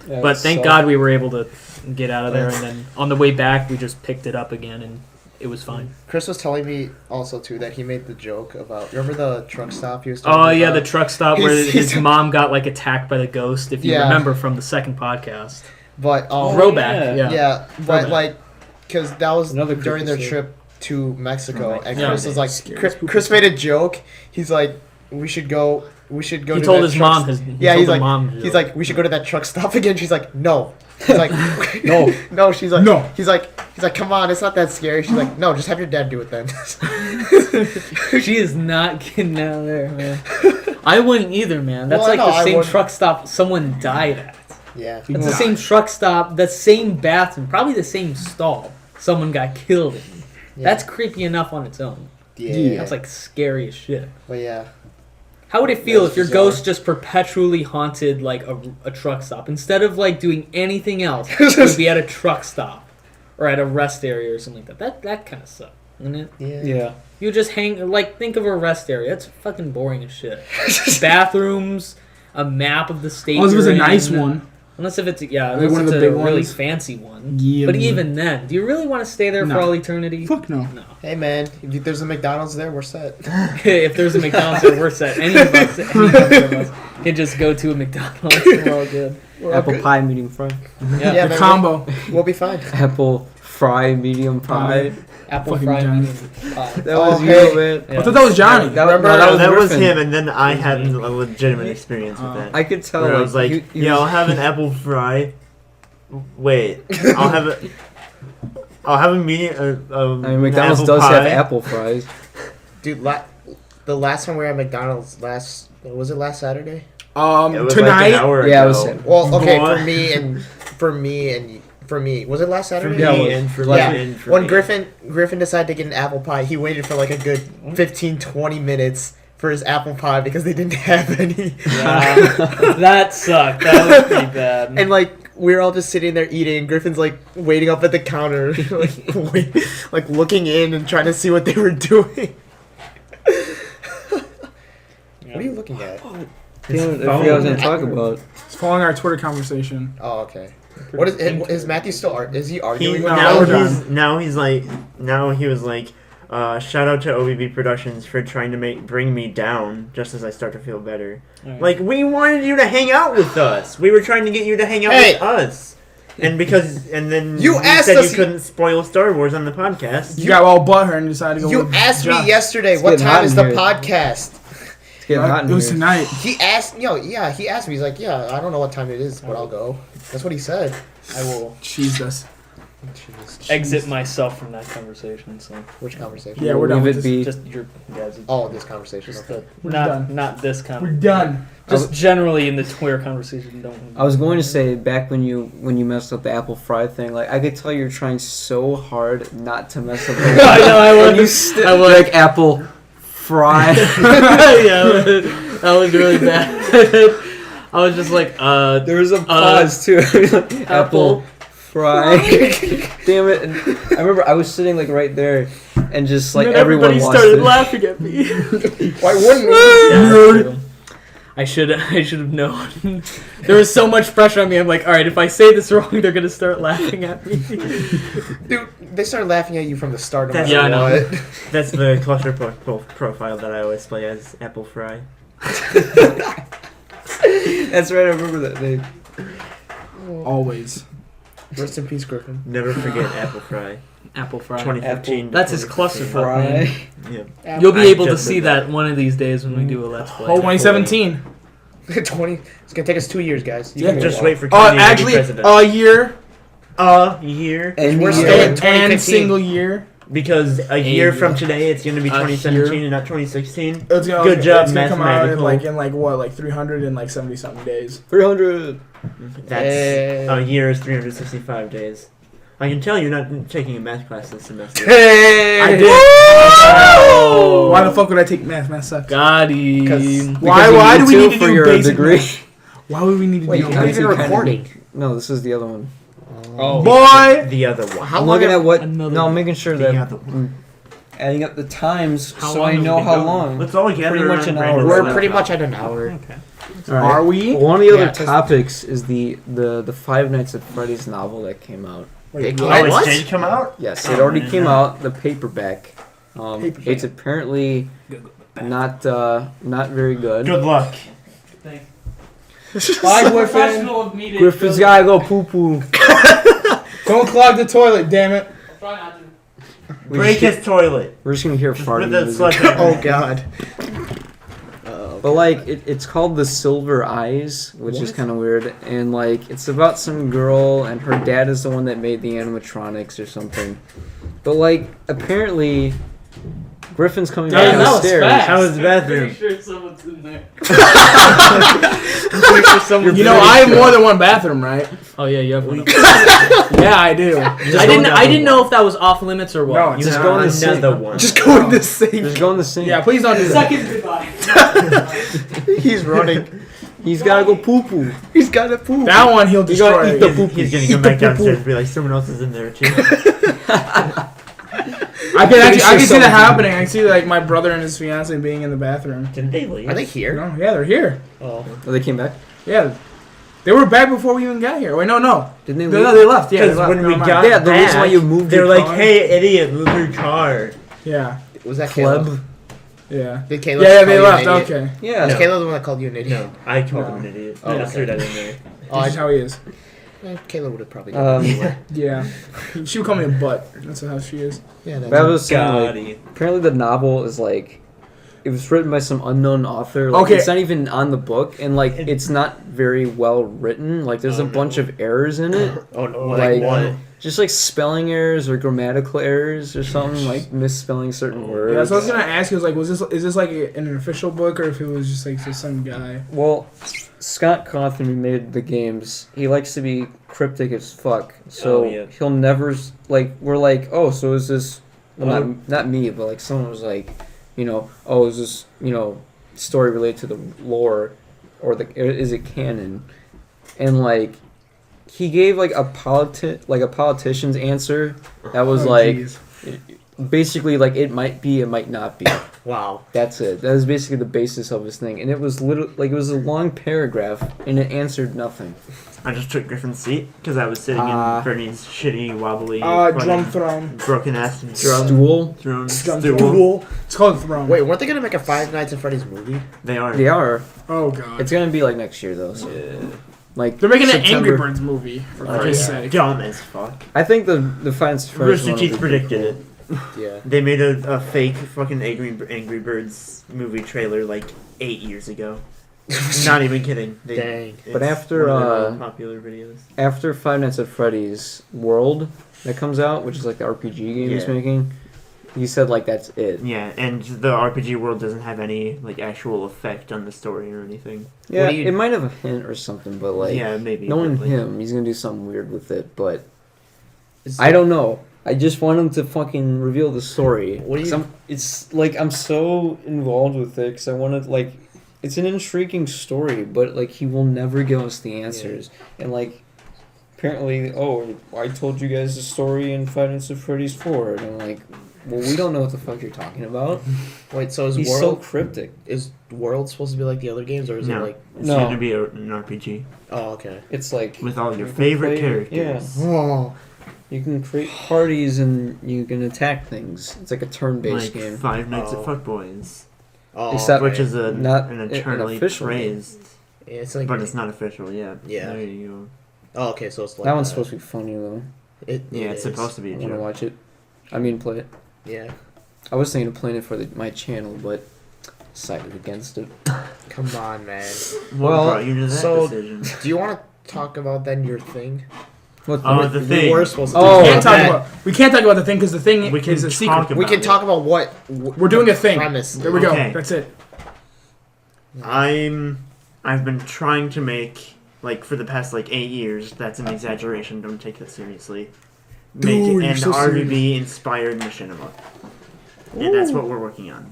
Yeah, But it thank sucked. God we were able to get out of there, and then on the way back we just picked it up again, and it was fine. Chris was telling me also too that he made the joke about, remember the truck stop he was talking Oh about? yeah, the truck stop where He's- his mom got like attacked by the ghost, if you Yeah. remember from the second podcast. But Throwback, yeah. yeah, but Throwback. like, because that was Another during their creepy trip to Mexico, and Yeah. Chris was like, Scary Chris made a joke. He's like, we should go. He to told that his truck mom st-" his Yeah, he he's told like, the mom he's like, we should go to that truck stop again. She's like, no. He's like, No. no. She's like, No. He's like, come on, it's not that scary. She's like, no, just have your dad do it then. she is not getting out of there, man. I wouldn't either, man. That's Well, like no, the I same wouldn't. truck stop someone died at. Yeah. It's the same truck stop, the same bathroom, probably the same stall someone got killed in. That's creepy enough on its own. Yeah. That's like scary as shit. But yeah. How would it feel That's if your bizarre. ghost just perpetually haunted like a truck stop instead of like doing anything else? It would be at a truck stop or at a rest area or something like that. That kind of sucks, wouldn't it? Yeah. Yeah. You just hang like think of a rest area. That's fucking boring as shit. Bathrooms, a map of the state. Unless it was you're a nice in. one. Unless if it's Like unless one of it's the a big really ones. fancy one. Yeah, But but- even then, do you really want to stay there No. for all eternity? Fuck no. No. Hey man, if there's a McDonald's there, we're set. If there's a McDonald's there, we're set. Any of us can just go to a McDonald's. We're all good. Apple pie, medium fry. Yeah. Yeah, The man, combo. We'll be fine. Apple fry, medium pie. Apple Fucking fried Johnny. medium pie. That Oh, was hey. you, man. Yeah. I thought that was Johnny. Remember- that was Griffin. him, and then I had a legitimate experience with that. I could tell. Where I was like, he yeah, I'll have an apple fry. Wait, I'll have a medium. I mean, McDonald's apple does pie. have apple fries. Dude, the last time we were at McDonald's was it last Saturday? It was Tonight. like an hour Yeah, I ago. was saying. Well, okay, Boy. for me, was it last Saturday? For me Yeah, and for Yeah. me and for When me. Griffin decided to get an apple pie, he waited for like a good 15-20 minutes for his apple pie because they didn't have any. Yeah, that sucked. That was pretty bad. And like we were all just sitting there eating, and Griffin's like waiting up at the counter, like looking in and trying to see what they were doing. What are you looking at? Damn, I forgot what I was gonna talk about. It's following our Twitter conversation. Oh, okay. What is Matthew still? Is he arguing? No, Now we're he was like, shout out to OBB Productions for trying to bring me down just as I start to feel better. Alright. Like, we wanted you to hang out with us. We were trying to get you to hang out with us. And then You asked said us- you couldn't spoil Star Wars on the podcast. You got all butthurt and decided to go. You with asked Josh. me yesterday It's what getting hot time is in the here. podcast. It's getting hot in It was here. tonight. He asked, he asked me. He's like, yeah, I don't know what time it is, but I'll go. That's what he said. I will Jesus. exit myself from that conversation. So Which conversation? Yeah, we're done Leave with it this. be. just your guys. Oh, this conversation. Just Okay. the, We're done. not this We're conversation. done. Just generally in the Twitter conversation. Don't. I was going to say back when you messed up the apple fry thing, like I could tell you're trying so hard not to mess up. I know. I And you was. still I was. like apple fry. Yeah, that was really bad. I was just like, There was a pause too. Like, apple fry. Damn it! And I remember I was sitting like right there, and just like And everyone everybody watched started it. laughing at me. Why wouldn't we? Yeah, I should have known. There was so much pressure on me. I'm like, all right, if I say this wrong, they're gonna start laughing at me. Dude, they started laughing at you from the start. That's- Yeah, I know. What? That's the cluster profile that I always play as Apple Fry. That's right. I remember that day. Always. Rest in peace, Griffin. Never forget Apple Fry. Apple fry. 2015. That's his cluster fry. Man. Yeah. You'll be I able to just see did that one of these days when we do a let's play. Oh, 2017. 20. It's gonna take us 2 years, guys. You Yeah, can Just go wait for Oh, Kanye to be actually, president. a year A year. And We're we, still in and 2015. single year. Because a year from today, it's going to be A 2017 year. and not 2016. It's gonna, Good job, it's gonna come out in mathematical. like 370 something days. 300. That's a year is 365 days. I can tell you're not taking a math class this semester. Hey! I did. Oh. Why the fuck would I take math? Math sucks. Got him. Why do we need to for do your basic degree? math? Why would we need to Wait, do you're not basic even kinda- recording. No, this is the other one. Oh. Boy! The other one. How I'm long looking have- at what. Another No, I'm one. making sure The that other one. I'm adding up the times How so long I have know we been how going? long. Let's all gather Pretty much around an Brandon's hour. We're laptop. pretty much at an hour. Okay. Are we? One of the other Yeah, 'cause- topics is the Five Nights at Freddy's novel that came out. Wait, Oh, Oh, it what? did come out? Yes, Oh, it already man, came no. out. The paperback. It's apparently not very good. Good luck. Bye, Griffin. of me to Griffin's gotta go poo poo. Don't clog the toilet, damn it. Try not to. Break his toilet. We're just gonna hear Just farting with that music. sledgehammer. Oh God. But like it's called The Silver Eyes, which is kind of weird, and like it's about some girl and her dad is the one that made the animatronics or something. But like apparently, Griffin's coming Damn, down that the was stairs. fast. How was the bathroom? Pretty sure someone's in there. I'm pretty sure someone's You know, I have more than one bathroom, right? Oh yeah, you have one. Yeah, I do. I didn't know if that was off limits or what. No, it's Just not. go in the sink. Another one. Just go in the sink. Just go in the sink. Yeah, please don't do that. Second goodbye. He's running. He's gotta go poo poo. He's got to poop. That one he'll You gotta destroy. eat the He's, poop. he's gonna come back downstairs and be like, someone else is in there too. I can see that happening. I can see like my brother and his fiance being in the bathroom. Didn't they leave? Are they here? No, yeah, they're here. Oh, they came back. Yeah, they were back before we even got here. Wait, no. Didn't they No, leave? no, they left. Yeah, they Because left. when we Never mind. got Yeah, the reason why back, you moved they were your like, car. hey, idiot, move your car. Yeah, Was that Caleb? Pleb. yeah. Did Caleb? Yeah, call they you an left. idiot? Okay, Yeah. Was Caleb the one that called you an idiot? No, I called him an idiot. Oh, I just okay. threw that in there. Oh, that's how he is. Caleb would have probably done it anyway. Yeah, she would call me a butt. That's how she is. Yeah, that's But I was saying, Got like, it. apparently the novel is like, it was written by some unknown author. Like, Okay. It's not even on the book, and like, It- it's not very well written. Like, there's a bunch of errors in it. Oh no, Like, like what? just like spelling errors or grammatical errors or something, like misspelling certain words. Yeah, that's what I was gonna ask you. Was like, is this like an official book, or if it was just like some guy? Well, Scott Cawthon, who made the games, he likes to be cryptic as fuck. So he'll never we're like, oh, so is this? Well, not me, but like someone was like, oh, is this story related to the lore, or is it canon? And like, he gave like a politician's answer that was basically like it might be, it might not be. Wow, that's it. That was basically the basis of his thing, and it was literally like it was a long paragraph, and it answered nothing. I just took Griffin's seat because I was sitting in Bernie's shitty, wobbly, drum throne, broken ass stool. Stool. It's called Throne. Wait, weren't they gonna make a Five Nights at Freddy's movie? They are. They are. Oh god. It's gonna be like next year though. So. Yeah. Like they're making September. an Angry Birds movie. For Christ's sake. Dumb as fuck. I think the Finance Rooster Teeth predicted it. Yeah. They made a fake fucking Angry Birds movie trailer like 8 years ago. Not even kidding. Dang. But after popular videos. After Five Nights at Freddy's World that comes out, which is like the RPG game he's making, he said like that's it. Yeah, and the RPG World doesn't have any like actual effect on the story or anything. Yeah, it might have a hint or something, but like maybe knowing him, he's gonna do something weird with it. But I don't know. I just want him to fucking reveal the story. It's like I'm so involved with it because I want to like. It's an intriguing story, but like he will never give us the answers. And like, apparently, I told you guys the story in Five Nights at Freddy's 4, and I'm like, well, we don't know what the fuck you're talking about. Wait, so is He's World so cryptic? Is World supposed to be like the other games, or is it like it's going to be an RPG? Oh, okay. It's like with all your favorite characters. Yeah. Oh. You can create parties and you can attack things. It's like a turn-based game. Five Nights at Fuckboys. Oh, except which is not an eternally praised. Yeah, it's like, but it's not official yet. Yeah. There you go. Oh, okay, so it's like that one's supposed to be funny though. It's supposed to be. I want to watch it. I mean, play it. Yeah. I was thinking of playing it for my channel, but decided against it. Come on, man. What brought you to that decision? Do you want to talk about then your thing? The thing. We're supposed to we can't talk about the thing because the thing is a secret. We can talk about what we're doing a thing. Premise. There we go. That's it. I've been trying to make for the past 8 years. That's an exaggeration. Don't take that seriously. Make an RBB inspired machinima. And that's what we're working on.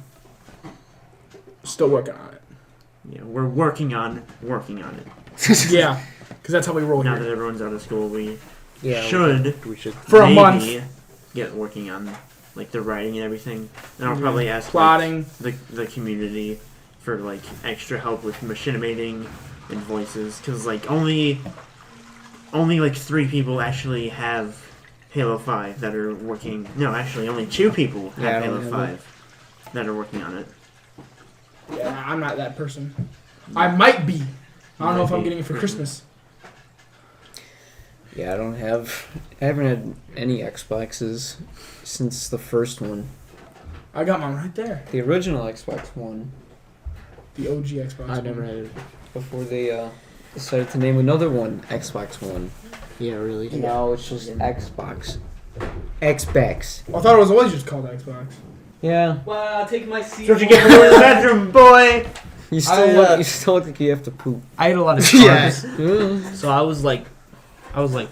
Still working on it. Yeah, we're working on it. Yeah. Because that's how we roll now here. that everyone's out of school, we should for a month get working on the writing and everything. And I'll probably ask plotting the community for extra help with machinimating and voices because only 3 people actually have Halo 5 that are working. No, actually only 2 people have Halo 5 that are working on it. Yeah, I'm not that person. I might be. I don't know if I'm getting it for Christmas. Yeah, I haven't had any Xboxes since the first one. I got mine right there. The original Xbox One. The OG Xbox. I never had it. Before they decided to name another one Xbox One. Yeah, really? Now it's just Xbox. Xbox. I thought it was always just called Xbox. Yeah. Wow, take my seat. So you get to go to the bedroom, boy! You still look like you have to poop. I ate a lot of carbs. So I was like, it was like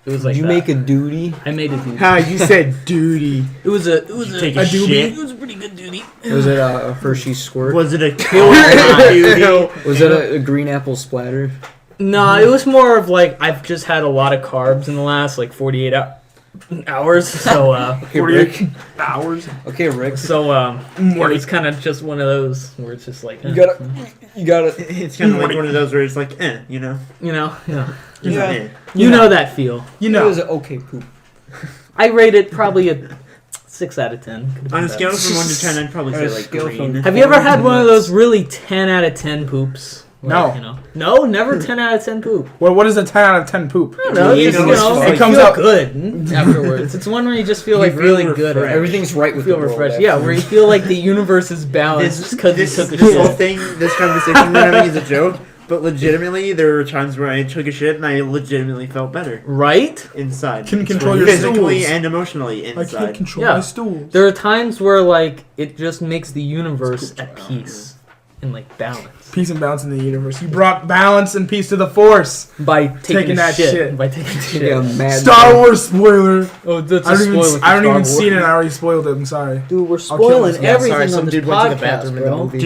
Did you make a duty? I made a duty. How you said duty? It was a doobie. It was a pretty good duty. Was it a Hershey squirt? Was it a kill duty? Was it a green apple splatter? No, it was more of I've just had a lot of carbs in the last 48 hours. So okay, Rick. Hours. Okay, Rick. So it's kind of just one of those where it's just you gotta. It's kind of like one of those where it's you know. Yeah. You know that feel. It was an okay poop. I rate it probably a 6 out of 10. On a scale from 1 to 10, I'd probably say green. Have you ever had one of those really 10 out of 10 poops? No. No, never 10 out of 10 poop. Well, what is a 10 out of 10 poop? I don't know. It comes out good afterwards. It's one where you just feel really good. Everything's right with you. Feel refreshed. Yeah, where you feel like the universe is balanced because you took a This whole shit. thing, this conversation we're having is a joke. But legitimately, there were times where I took a shit and I legitimately felt better Right? inside. Can control your physically stools. and emotionally I inside. can't control Yeah. my stools. There are times where like it just makes the universe at peace and like balance Peace and balance in the universe. You brought balance and peace to the Force. by taking that shit. By taking shit. Yeah, mad. Star Wars spoiler. Oh, that's I a don't even. spoiler. I don't even see it, and I already spoiled it. I'm sorry. Dude, we're I'll kill spoiling myself. everything Sorry, some on this dude podcast, went to the bathroom in the bro. movie.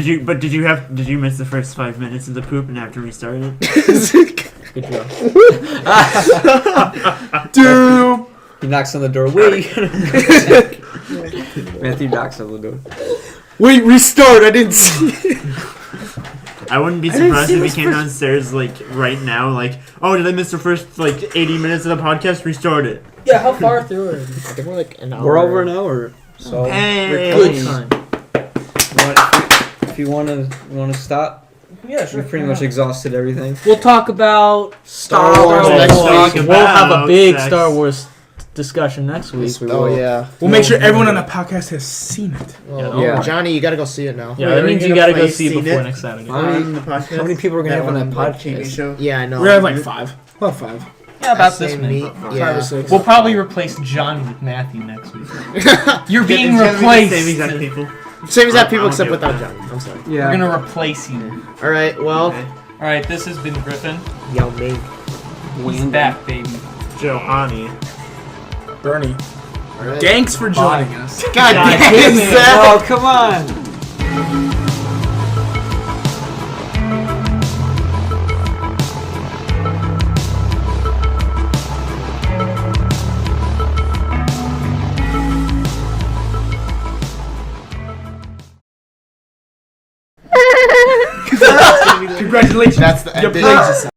Did you miss the first 5 minutes of the poop and have to restart it? Good job. Dude. He knocks on the door. Wait. Matthew knocks on the door. Wait, restart. I didn't see. I wouldn't be didn't surprised see if he this came downstairs like right now, like, oh, did I miss the first like 80 minutes of the podcast? Restart it. Yeah, how far through are we? I think we're like an hour. We're over an hour. So Hey. Good time. if you want to stop, Yeah, we've pretty much exhausted everything. We'll talk about Star Wars Wars. next Talk week. We'll have a about big sex. Star Wars discussion next week. Oh yeah. We'll make sure everyone on the podcast has seen it. Well, Yeah. Johnny, you gotta go see it now. Yeah, Wait, that are means you you gonna gotta go play see it Seen before It? next Saturday. Um, the podcast? how many people are gonna have on that like, TV podcast? show? Yeah, I know. We're gonna have like 5. We'll have 5. Yeah, about I say this many. me- 5 Yeah. or 6. We'll probably replace Johnny with Matthew next week. You're being It's gonna be the replaced. same exact people. Same as that people I'll except do it. without Johnny. I'm sorry. Yeah. We're gonna replace you. All right. Well, Okay. All right, this has been Griffin. Yao Ming. He's back, baby. Johanny. Bernie. All right. Thanks for joining us. God damn it, Oh, come on. Congratulations. That's the You're ending. praised.